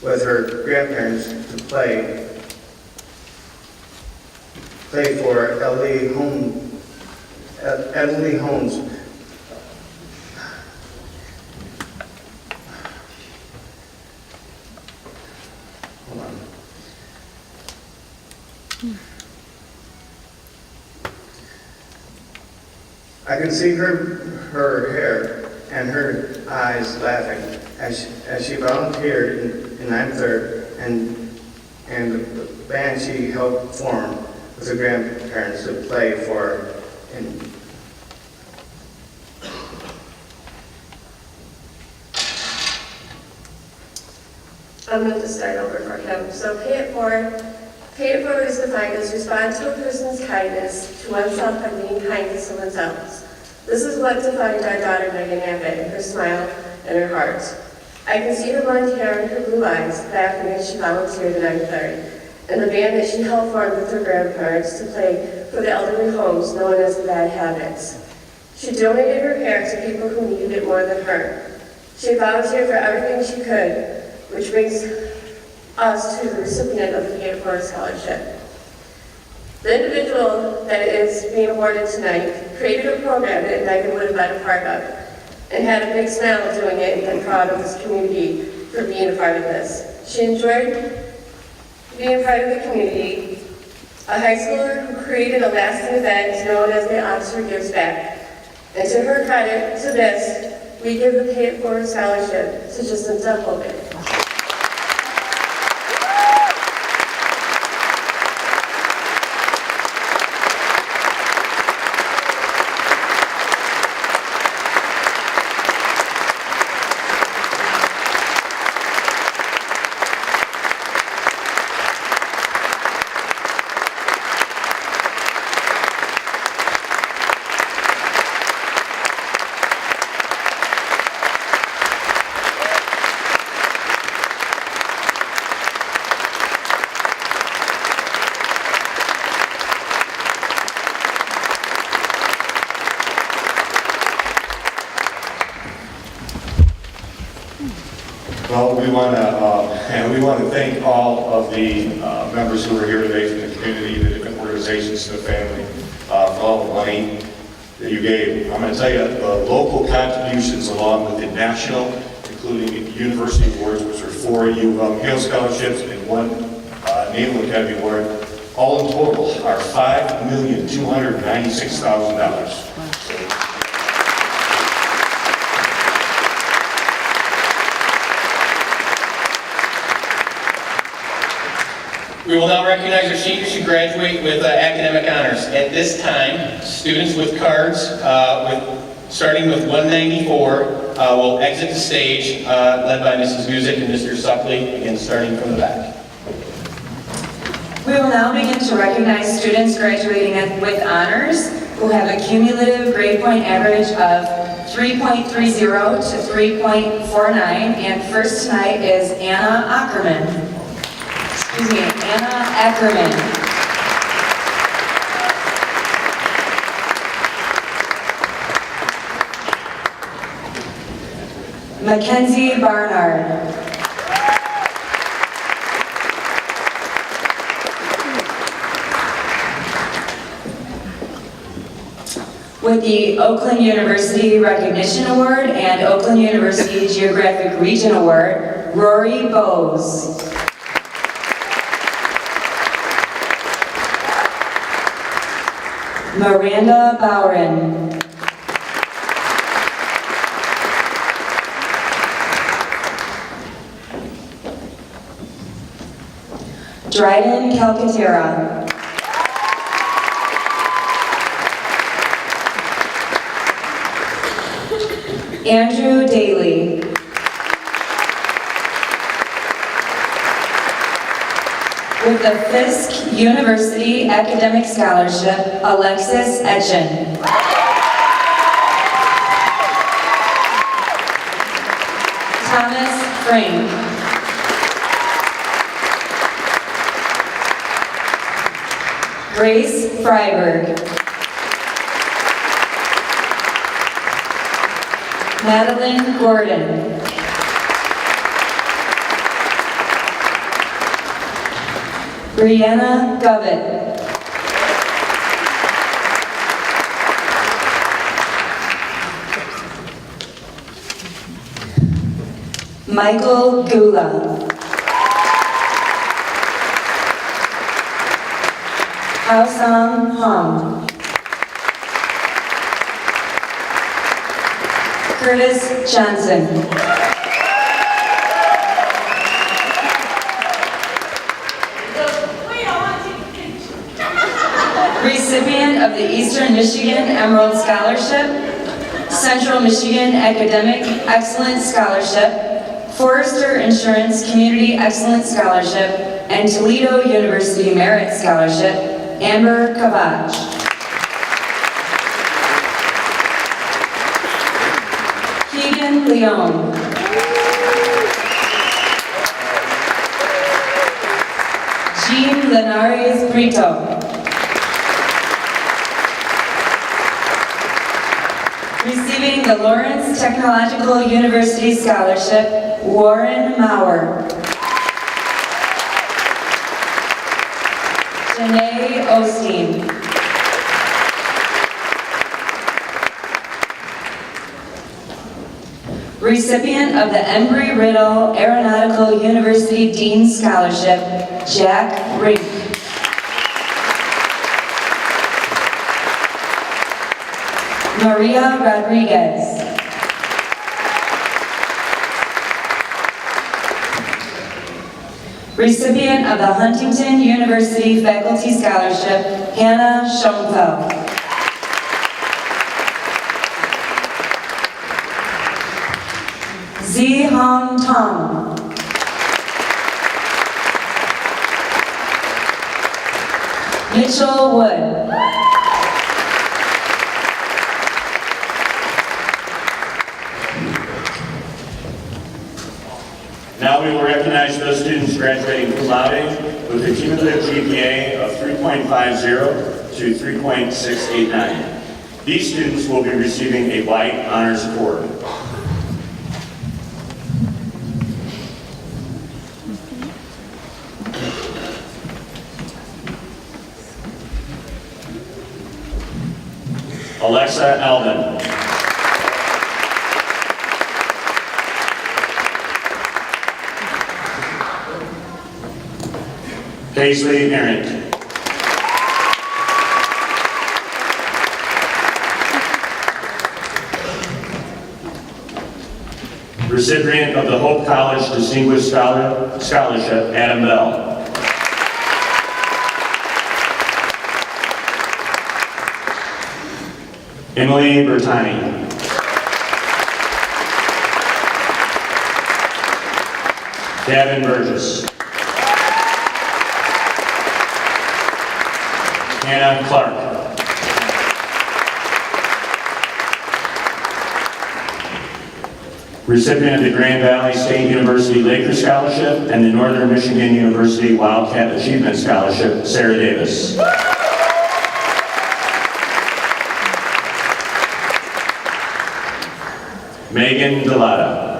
with her grandparents to play for Ellie Holmes. Hold on. I can see her hair and her eyes laughing as she volunteered in I'm Third and the band she helped form with her grandparents to play for. I'm going to start over for him. So pay it forward is defined as respond to a person's kindness to oneself by being kind to someone else. This is what defined our daughter Megan Abbott, her smile and her heart. I can see her blonde hair and her blue eyes laughing as she volunteered in I'm Third, and the band that she helped form with her grandparents to play for the elderly homes known as the Bad Habits. She donated her hair to people who needed it more than her. She volunteered for everything she could, which brings us to the recipient of the Pay It Forward Scholarship. The individual that is being awarded tonight created a program that Megan would have been a part of and had a big smile doing it and been proud of this community for being a part of this. She enjoyed being part of the community, a high schooler who created a lasting event known as the Oxford Gives Back. And to her credit, to this, we give the Pay It Forward Scholarship to Jacinta Hogan. Well, we want to thank all of the members who are here today from the community, the different organizations, the family, for all the money that you gave. I'm going to tell you, the local contributions along with the national, including the university awards, which are 4 U of M Hale scholarships and 1 Naval Academy award, all in total are $5,296,000. We will now recognize our seniors who graduate with academic honors. At this time, students with cards, starting with 194, will exit the stage, led by Mrs. Guzik and Mr. Suckley, again starting from the back. We will now begin to recognize students graduating with honors who have a cumulative grade point average of 3.30 to 3.49, and first tonight is Anna Ackerman. Anna Ackerman. Mackenzie Barnard. With the Oakland University Recognition Award and Oakland University Geographic Region Award, Rory Bowes. Miranda Bowren. Dryden Calcaterra. Andrew Daly. With the Fisk University Academic Scholarship, Alexis Etchen. Thomas Frank. Grace Freiberg. Madeline Gordon. Brianna Govett. Michael Gula. Haosam Hong. Curtis Johnson. Recipient of the Eastern Michigan Emerald Scholarship, Central Michigan Academic Excellence Scholarship, Forrester Insurance Community Excellence Scholarship, and Toledo University Merit Scholarship, Amber Kavach. Keegan Leon. Jean Linares Brito. Receiving the Lawrence Technological University Scholarship, Warren Maurer. Janae Osteen. Recipient of the Embry-Riddle Aeronautical University Dean Scholarship, Jack Rink. Maria Rodriguez. Recipient of the Huntington University Faculty Scholarship, Hannah Schoenfeld. Zi Hong Tong. Mitchell Wood. Now we will recognize those students graduating cum laude with a cumulative GPA of 3.50 to 3.689. These students will be receiving a white honors award. Alexa Alvin. Paisley Errant. Recipient of the Hope College Distinguished Scholarship, Adam Bell. Emily Bertani. Gavin Burgess. Hannah Clark. Recipient of the Grand Valley State University Laker Scholarship and the Northern Michigan University Wildcat Achievement Scholarship, Sarah Davis. Megan Delata.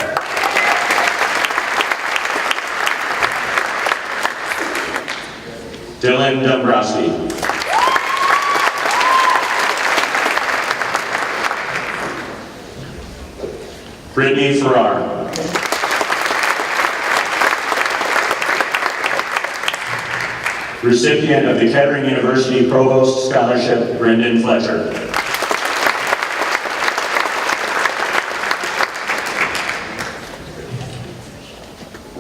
Dylan Dombrowski. Brittany Farrar. Recipient of the Kettering University Provost Scholarship, Brendan Fletcher.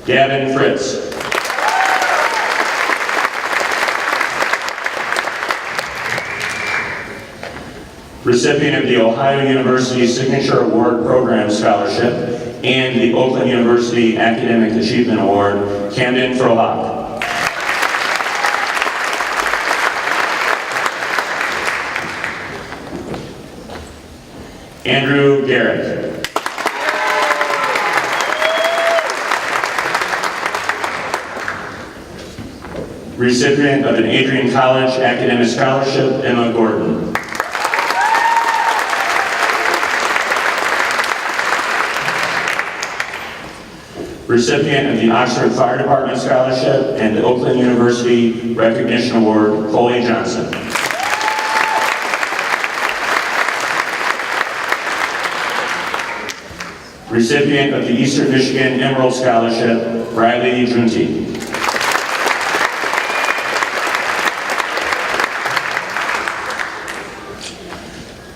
Gavin Fritz. Recipient of the Ohio University Signature Award Program Scholarship and the Oakland University Academic Achievement Award, Camden Frohock. Andrew Garrett. Recipient of an Adrian College Academic Scholarship, Emma Gordon. Recipient of the Oxford Fire Department Scholarship and the Oakland University Recognition Award, Coley Johnson. Recipient of the Eastern Michigan Emerald Scholarship, Riley Junti.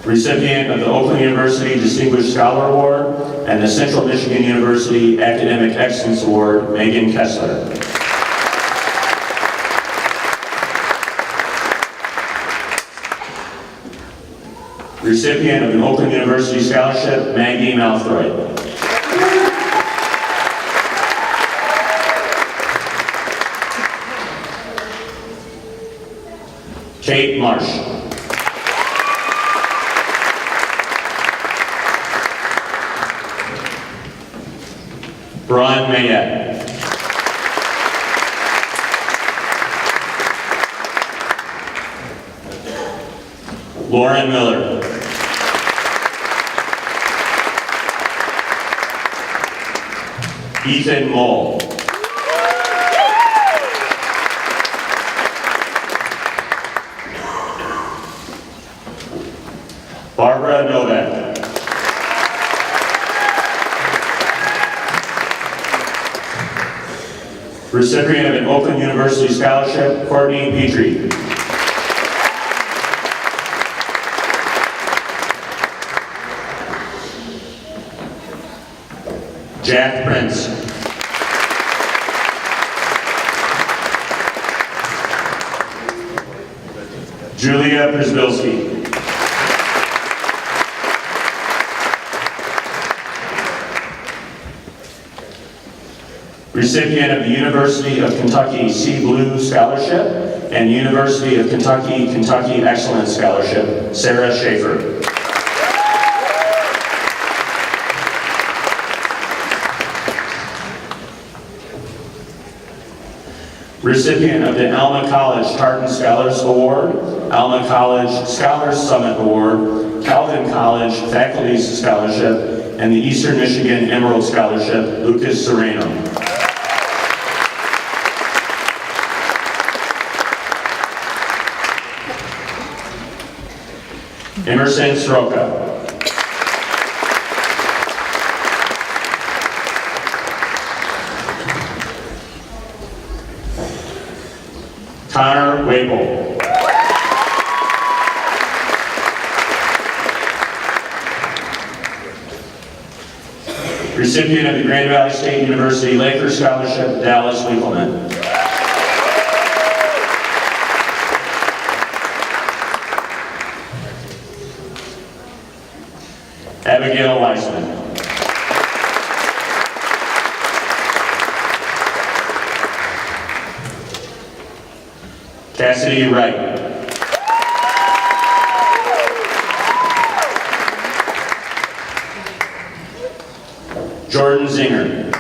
Recipient of the Oakland University Distinguished Scholar Award and the Central Michigan University Academic Excellence Award, Megan Kessler. Recipient of an Oakland University Scholarship, Maggie Malthroy. Kate Marsh. Brian Mayette. Lauren Miller. Ethan Moll. Barbara Novak. Recipient of an Oakland University Scholarship, Courtney Petrie. Jack Prince. Julia Przbilski. Recipient of the University of Kentucky Sea Blue Scholarship and University of Kentucky Excellence Scholarship, Sarah Schaefer. Recipient of the Alma College Tartan Scholars Award, Alma College Scholars Summit Award, Calvin College Faculty's Scholarship, and the Eastern Michigan Emerald Scholarship, Lucas Sereno. Emerson Sroka. Connor Wable. Recipient of the Grand Valley State University Lakers Scholarship, Dallas Winkleman. Abigail Weisman. Cassidy Wright. Jordan Zinger.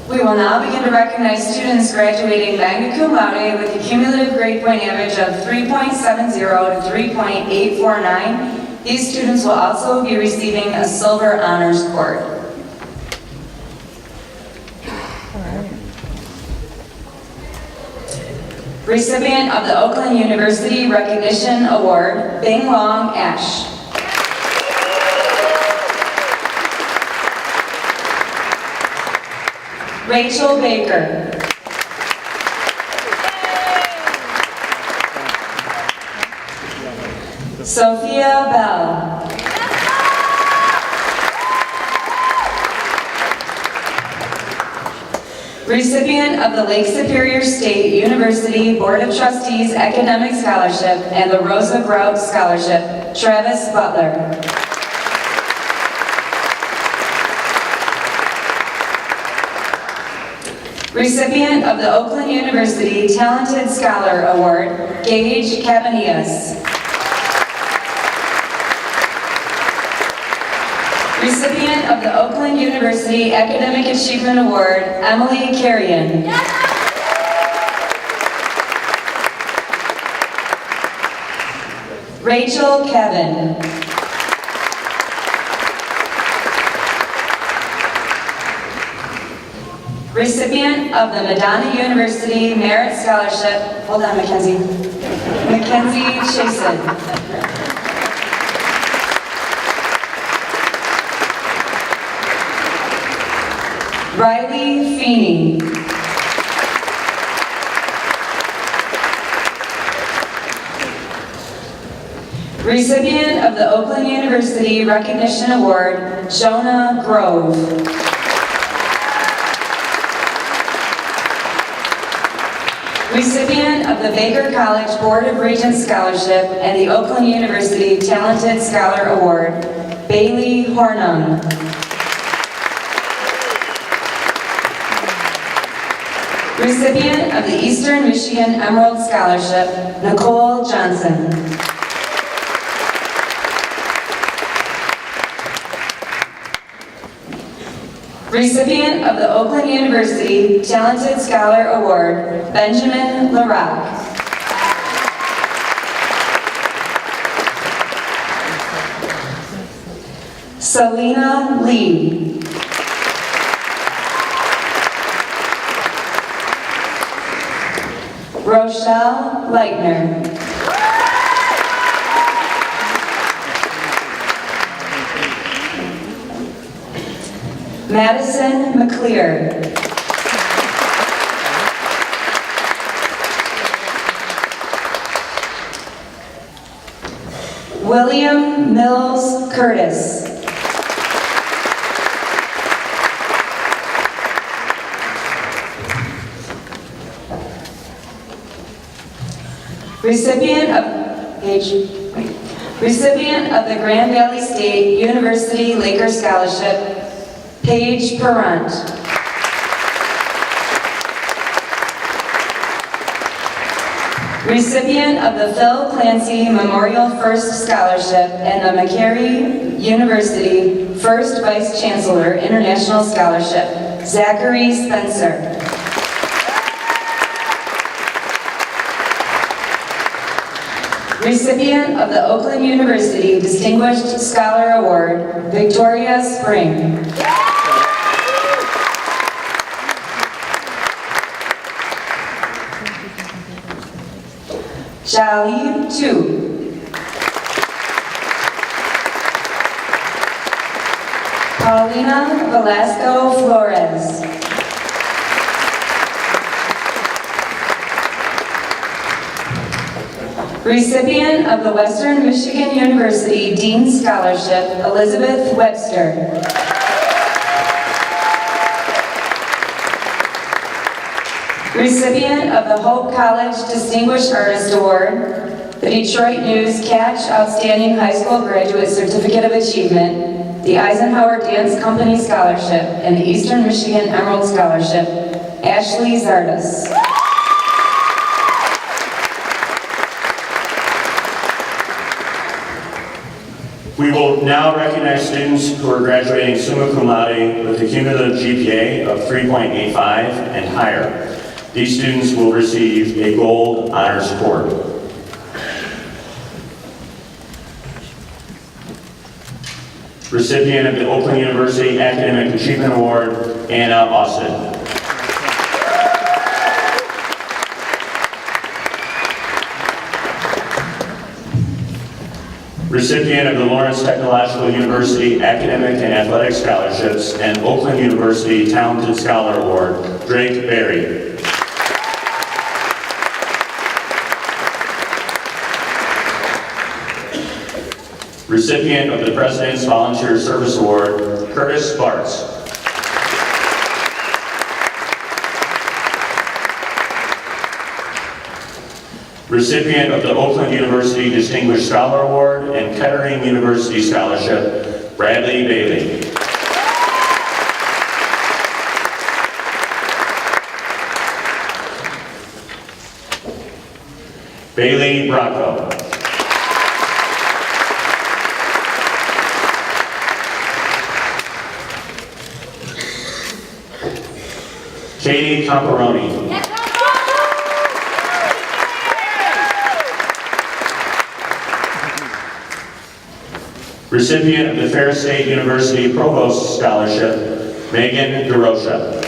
We will now begin to recognize students graduating magna cum laude with a cumulative grade point average of 3.70 to 3.849. These students will also be receiving a silver honors cord. Recipient of the Oakland University Recognition Award, Bing Long Ash. Rachel Baker. Sophia Bell. Recipient of the Lake Superior State University Board of Trustees Academic Scholarship and the Rosa Grout Scholarship, Travis Butler. Recipient of the Oakland University Talented Scholar Award, Gage Cabanillas. Recipient of the Oakland University Academic Achievement Award, Emily Carrion. Rachel Kevin. Recipient of the Madonna University Merit Scholarship, hold on, Mackenzie. Mackenzie Chasen. Riley Feeney. Recipient of the Oakland University Recognition Award, Jonah Grove. Recipient of the Baker College Board of Regents Scholarship and the Oakland University Talented Scholar Award, Bailey Hornung. Recipient of the Eastern Michigan Emerald Scholarship, Nicole Johnson. Recipient of the Oakland University Talented Scholar Award, Benjamin LaRock. Selena Lee. Rochelle Leitner. Madison McClear. William Mills Curtis. Recipient of the Grand Valley State University Lakers Scholarship, Paige Perrant. Recipient of the Phil Clancy Memorial First Scholarship and the McCary University First Vice Chancellor International Scholarship, Zachary Spencer. Recipient of the Oakland University Distinguished Scholar Award, Victoria Spring. Shali 2. Paulina Velasco Flores. Recipient of the Western Michigan University Dean Scholarship, Elizabeth Webster. Recipient of the Hope College Distinguished Artist Award, the Detroit News Catch Outstanding High School Graduate Certificate of Achievement, the Eisenhower Dance Company Scholarship, and the Eastern Michigan Emerald Scholarship, Ashley Zardas. We will now recognize students who are graduating summa cum laude with a cumulative GPA of 3.85 and higher. These students will receive a gold honors cord. Recipient of the Oakland University Academic Achievement Award, Anna Austin. Recipient of the Lawrence Technological University Academic and Athletic Scholarships and Oakland University Talented Scholar Award, Drake Berry. Recipient of the President's Volunteer Service Award, Curtis Bartz. Recipient of the Oakland University Distinguished Scholar Award and Kettering University Scholarship, Bradley Bailey. Bailey Bracco. Katie Camperoni. Recipient of the Ferris State University Provost Scholarship, Megan DeRocha.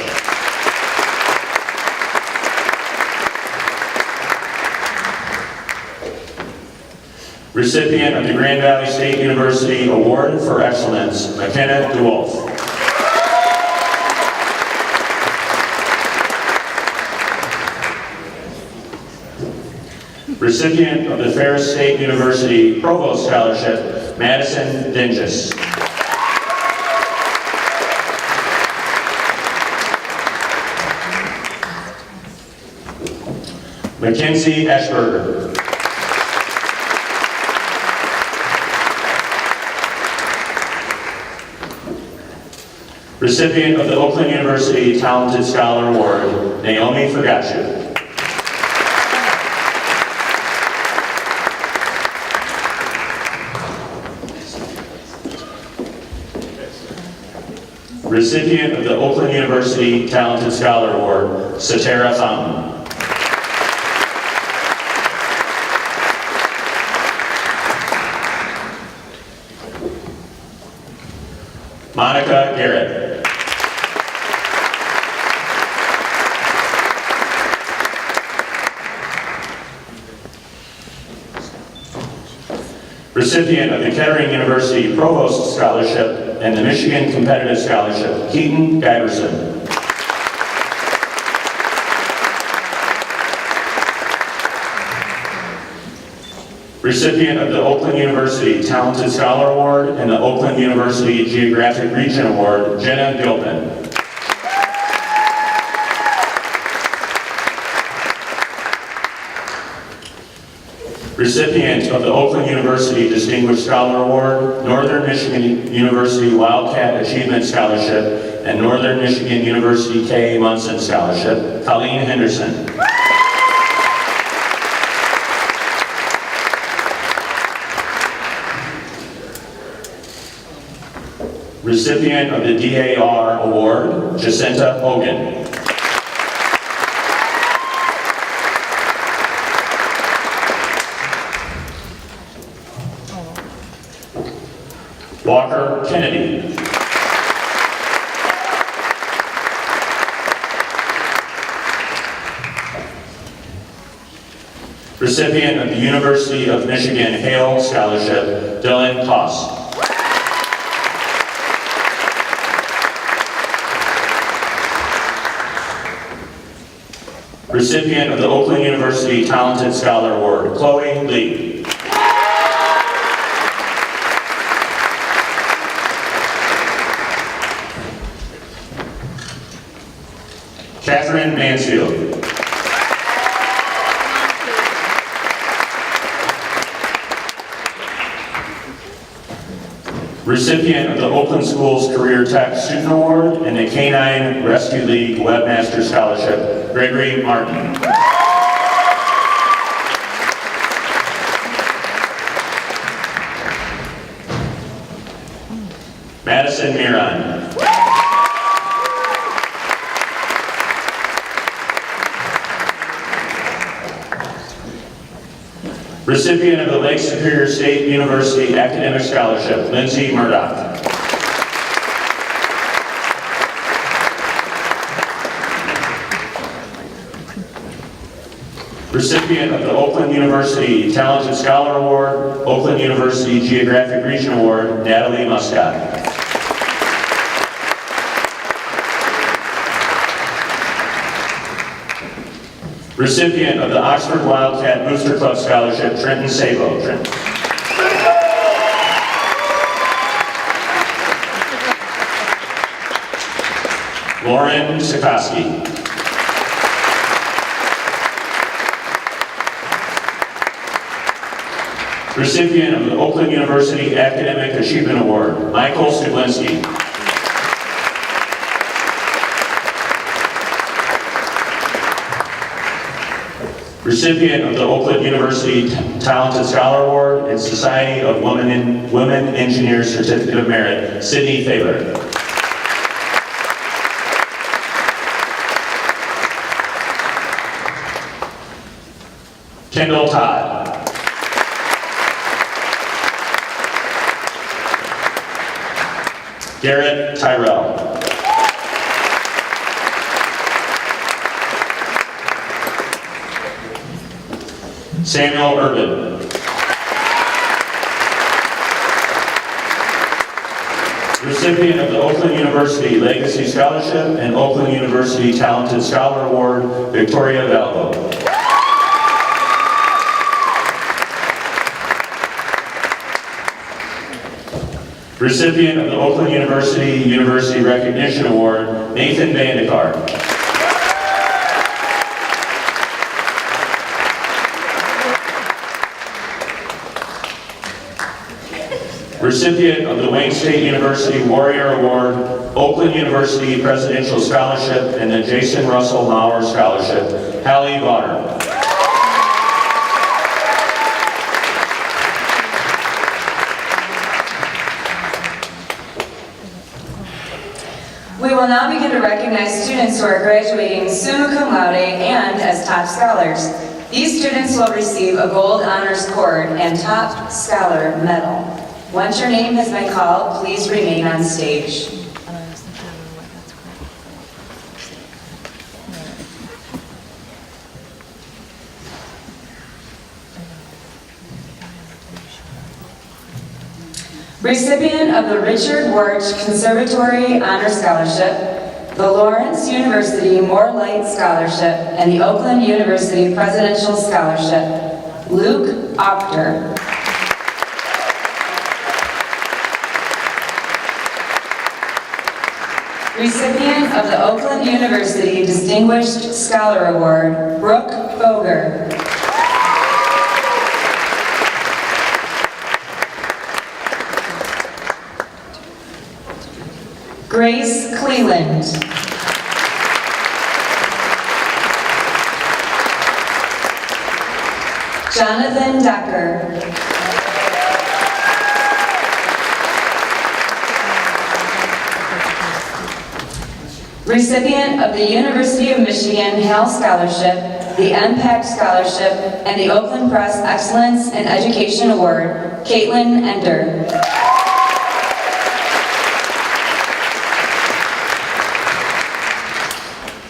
Recipient of the Grand Valley State University Award for Excellence, McKenna DeWolf. Recipient of the Ferris State University Provost Scholarship, Madison Dingus. Mackenzie Ashberger. Recipient of the Oakland University Talented Scholar Award, Naomi Fagachu. Recipient of the Oakland University Talented Scholar Award, Satara Fountain. Monica Garrett. Recipient of the Kettering University Provost Scholarship and the Michigan Competitive Scholarship, Keaton Giverson. Recipient of the Oakland University Talented Scholar Award and the Oakland University Geographic Region Award, Jenna Gilpin. Recipient of the Oakland University Distinguished Scholar Award, Northern Michigan University Wildcat Achievement Scholarship, and Northern Michigan University K. Munson Scholarship, Colleen Henderson. Recipient of the DAR Award, Jacinta Hogan. Walker Kennedy. Recipient of the University of Michigan Hale Scholarship, Dylan Koss. Recipient of the Oakland University Talented Scholar Award, Chloe Lee. Catherine Mansfield. Recipient of the Oakland Schools Career Tech Student Award and the K-9 Rescue League Webmaster Scholarship, Gregory Martin. Madison Miron. Recipient of the Lake Superior State University Academic Scholarship, Lindsay Murdoch. Recipient of the Oakland University Talented Scholar Award, Oakland University Geographic Region Award, Natalie Muscat. Recipient of the Oxford Wildcat Booster Club Scholarship, Trenton Sabo. Lauren Sikoski. Recipient of the Oakland University Academic Achievement Award, Michael Stublinski. Recipient of the Oakland University Talented Scholar Award and Society of Women Engineers Certificate of Merit, Sydney Thaler. Kendall Todd. Garrett Tyrell. Samuel Urban. Recipient of the Oakland University Legacy Scholarship and Oakland University Talented Scholar Award, Victoria Valvo. Recipient of the Oakland University Recognition Award, Nathan Vandekar. Recipient of the Wayne State University Warrior Award, Oakland University Presidential Scholarship, and the Jason Russell Maurer Scholarship, Hallie Bonner. We will now begin to recognize students who are graduating summa cum laude and as top scholars. These students will receive a gold honors cord and top scholar medal. Once your name has been called, please remain on stage. Recipient of the Richard Warch Conservatory Honor Scholarship, the Lawrence University Moore Light Scholarship, and the Oakland University Presidential Scholarship, Luke Opter. Recipient of the Oakland University Distinguished Scholar Award, Brooke Boger. Grace Cleland. Jonathan Decker. Recipient of the University of Michigan Hale Scholarship, the MPACT Scholarship, and the Oakland Press Excellence in Education Award, Caitlin Ender.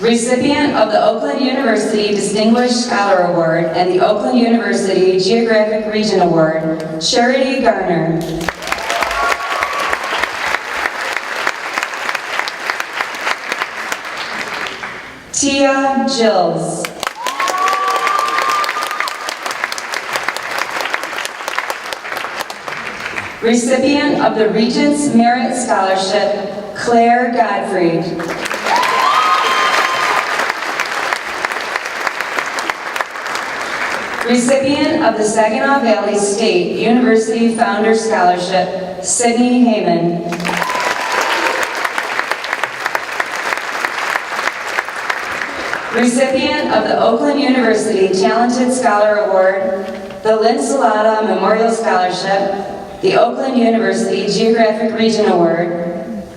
Recipient of the Oakland University Distinguished Scholar Award and the Oakland University Geographic Region Award, Charity Garner. Tia Gills. Recipient of the Regents Merit Scholarship, Claire Godfrey. Recipient of the Saginaw Valley State University Founder Scholarship, Sydney Heyman. Recipient of the Oakland University Talented Scholar Award, the Lynn Salata Memorial Scholarship, the Oakland University Geographic Region Award,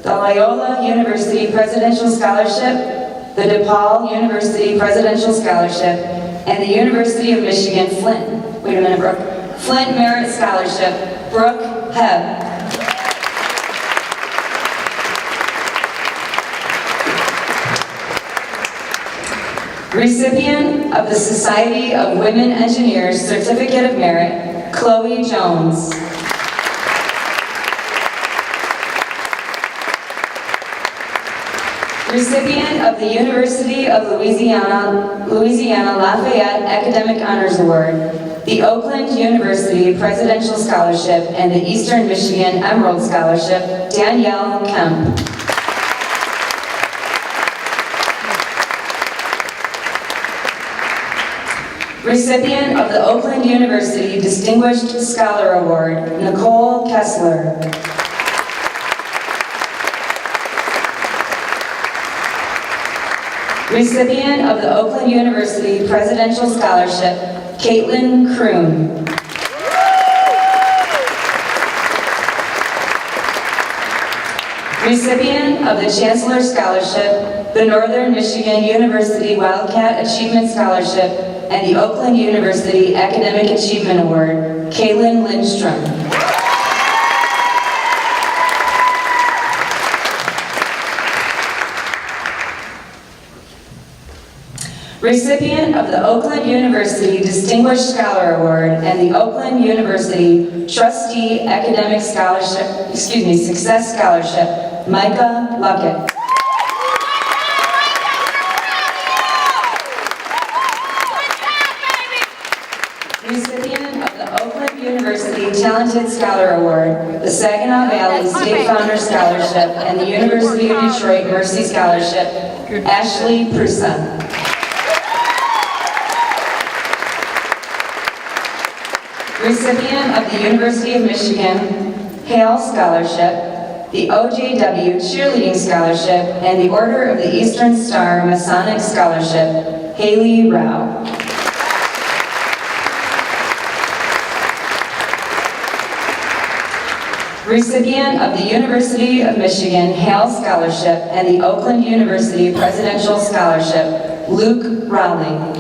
the Loyola University Presidential Scholarship, the DePaul University Presidential Scholarship, and the University of Michigan Flint, wait a minute, Brooke, Flint Merit Scholarship, Brooke Hebb. Recipient of the Society of Women Engineers Certificate of Merit, Chloe Jones. Recipient of the University of Louisiana Lafayette Academic Honors Award, the Oakland University Presidential Scholarship, and the Eastern Michigan Emerald Scholarship, Danielle Kemp. Recipient of the Oakland University Distinguished Scholar Award, Nicole Kessler. Recipient of the Oakland University Presidential Scholarship, Caitlin Kroon. Recipient of the Chancellor Scholarship, the Northern Michigan University Wildcat Achievement Scholarship, and the Oakland University Academic Achievement Award, Kaylin Lindstrom. Recipient of the Oakland University Distinguished Scholar Award and the Oakland University Trustee Academic Scholarship, Success Scholarship, Micah Luckett. Recipient of the Oakland University Talented Scholar Award, the Saginaw Valley State Founder Scholarship, and the University of Detroit Mercy Scholarship, Ashley Prusa. Recipient of the University of Michigan Hale Scholarship, the OJW Cheerleading Scholarship, and the Order of the Eastern Star Masonic Scholarship, Haley Rao. Recipient of the University of Michigan Hale Scholarship and the Oakland University Presidential Scholarship, Luke Rowling.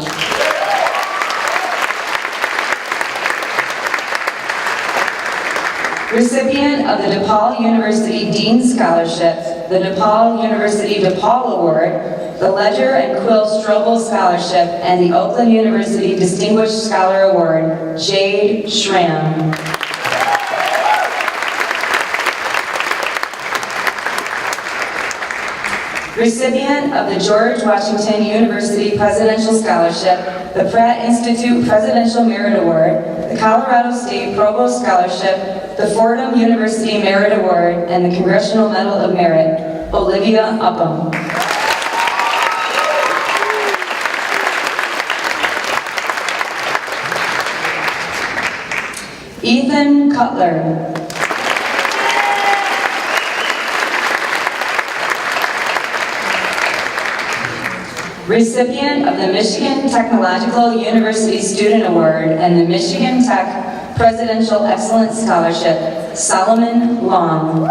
Recipient of the DePaul University Dean Scholarship, the DePaul University DePaul Award, the Ledger and Quill Strobel Scholarship, and the Oakland University Distinguished Scholar Award, Jade Schramm. Recipient of the George Washington University Presidential Scholarship, the Pratt Institute Presidential Merit Award, the Colorado State Provost Scholarship, the Fordham University Merit Award, and the Congressional Medal of Merit, Olivia Upham. Ethan Cutler. Recipient of the Michigan Technological University Student Award and the Michigan Tech Presidential Excellence Scholarship, Solomon Long.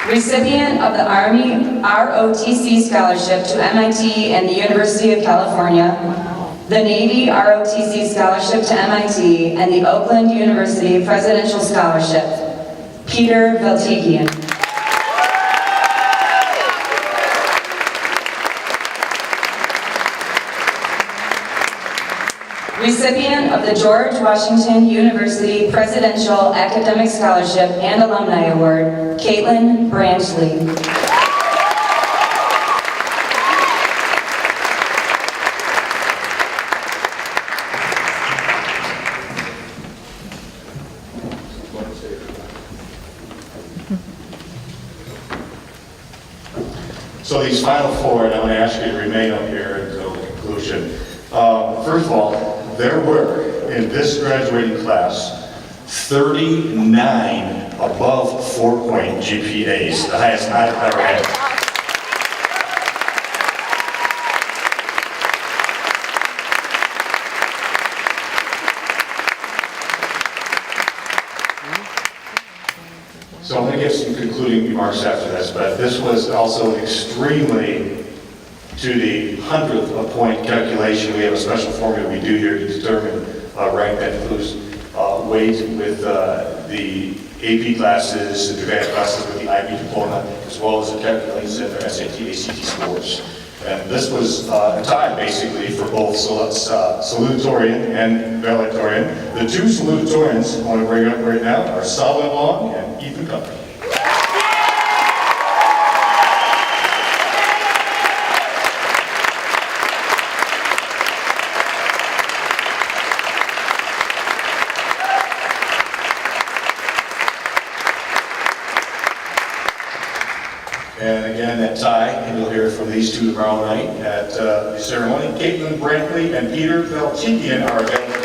Recipient of the Army ROTC Scholarship to MIT and the University of California, the Navy ROTC Scholarship to MIT, and the Oakland University Presidential Scholarship, Peter Veltigian. Recipient of the George Washington University Presidential Academic Scholarship and Alumni Award, Caitlin Branchley. So these final four, and I'm going to ask you to remain up here until the conclusion. First of all, there were, in this graduating class, 39 above 4-point GPAs, the highest I've ever had. So I'm going to give some concluding remarks after this, but this was also extremely, to the 100th of point calculation. We have a special formula we do here to determine rank that includes weight with the AP classes and advanced classes with the IB diploma, as well as it calculates their SAT, ACT scores. And this was a tie, basically, for both salutatorian and valedictorian. The two salutatorians I want to bring up right now are Solomon Long and Ethan Company. And again, that tie, and you'll hear from these two tomorrow night at the ceremony. Caitlin Brantley and Peter Veltigian are available.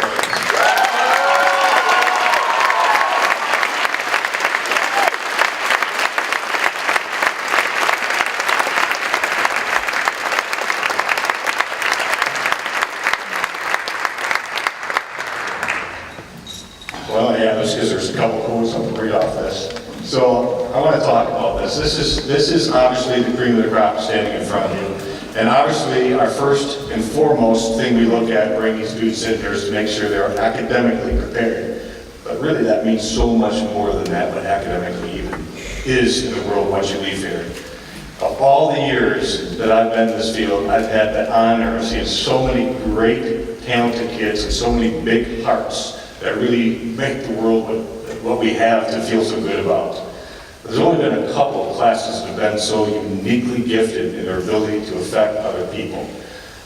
Well, yeah, this because there's a couple quotes I'm going to read off this. So I want to talk about this. This is obviously the cream of the crop standing in front of you. And obviously our first and foremost thing we look at bringing these students in here is to make sure they're academically prepared. But really that means so much more than that, what academically even is in the world once you leave here. Of all the years that I've been in this field, I've had the honor of seeing so many great, talented kids and so many big hearts that really make the world what we have to feel so good about. There's only been a couple of classes that have been so uniquely gifted in their ability to affect other people.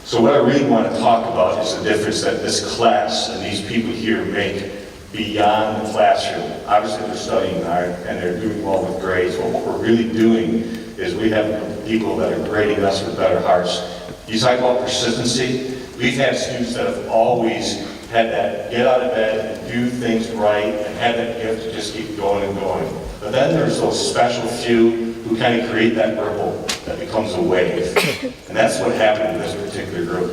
So what I really want to talk about is the difference that this class and these people here make beyond the classroom. Obviously they're studying hard and they're doing well with grades, but what we're really doing is we have people that are grading us with better hearts. You talk about persistency. We've had students that have always had that get out of bed and do things right and have that gift to just keep going and going. But then there's those special few who kind of create that ripple that becomes a wave. And that's what happened in this particular group.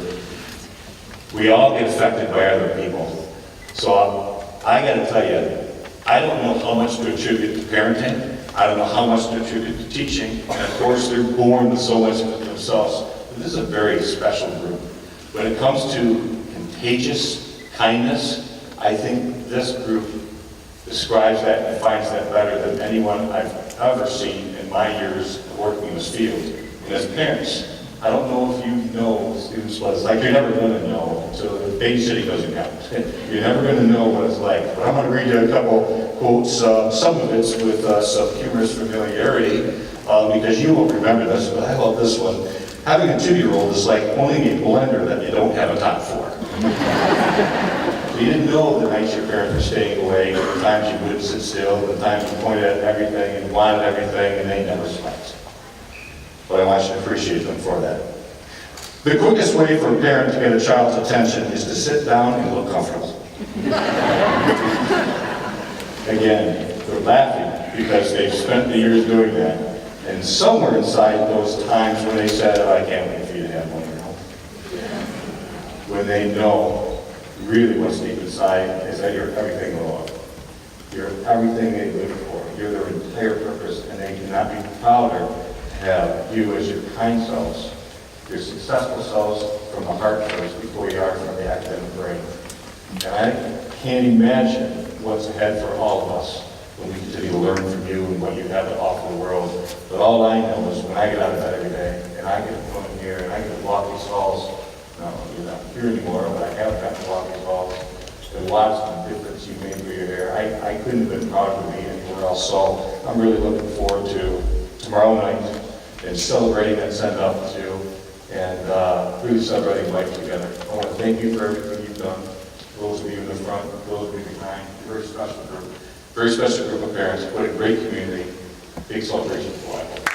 We all get affected by other people. So I got to tell you, I don't know how much to attribute to parenting. I don't know how much to attribute to teaching. And of course, they're born with so much of it themselves. But this is a very special group. When it comes to contagious kindness, I think this group describes that and defines that better than anyone I've ever seen in my years of working in this field. And as parents, I don't know if you know what students was like. You're never going to know until the babysitting doesn't count. You're never going to know what it's like. But I'm going to read you a couple quotes. Some of it's with some humorous familiarity because you won't remember this, but how about this one? Having a 2-year-old is like owning a blender that you don't have a top for. So you didn't know the nights your parents were staying away, the times you wouldn't sit still, the times you pointed at everything and wanted everything and they never slept. But I want you to appreciate them for that. The quickest way for a parent to get a child's attention is to sit down and look comfortable. Again, they're laughing because they've spent the years doing that. And somewhere inside those times when they said, oh, I can't wait for you to have one year old. When they know really what's deep inside is that you're everything they love. You're everything they live for. You're their entire purpose, and they cannot be prouder to have you as your kind selves, your successful selves from the heart first before you are from the academic brain. And I can't imagine what's ahead for all of us when we continue to learn from you and what you have to offer the world. But all I know is when I get out of bed every day, and I get to come in here, and I get to walk these halls, no, you're not here anymore, but I have gotten to walk these halls, there's lots of difference you made for your hair. I couldn't have been prouder to be anywhere else, so I'm really looking forward to tomorrow night and celebrating that send-off with you, and really celebrating life together. I want to thank you for everything you've done. Those of you in the front, those of you behind, very special group of parents. What a great community. Big celebration for life.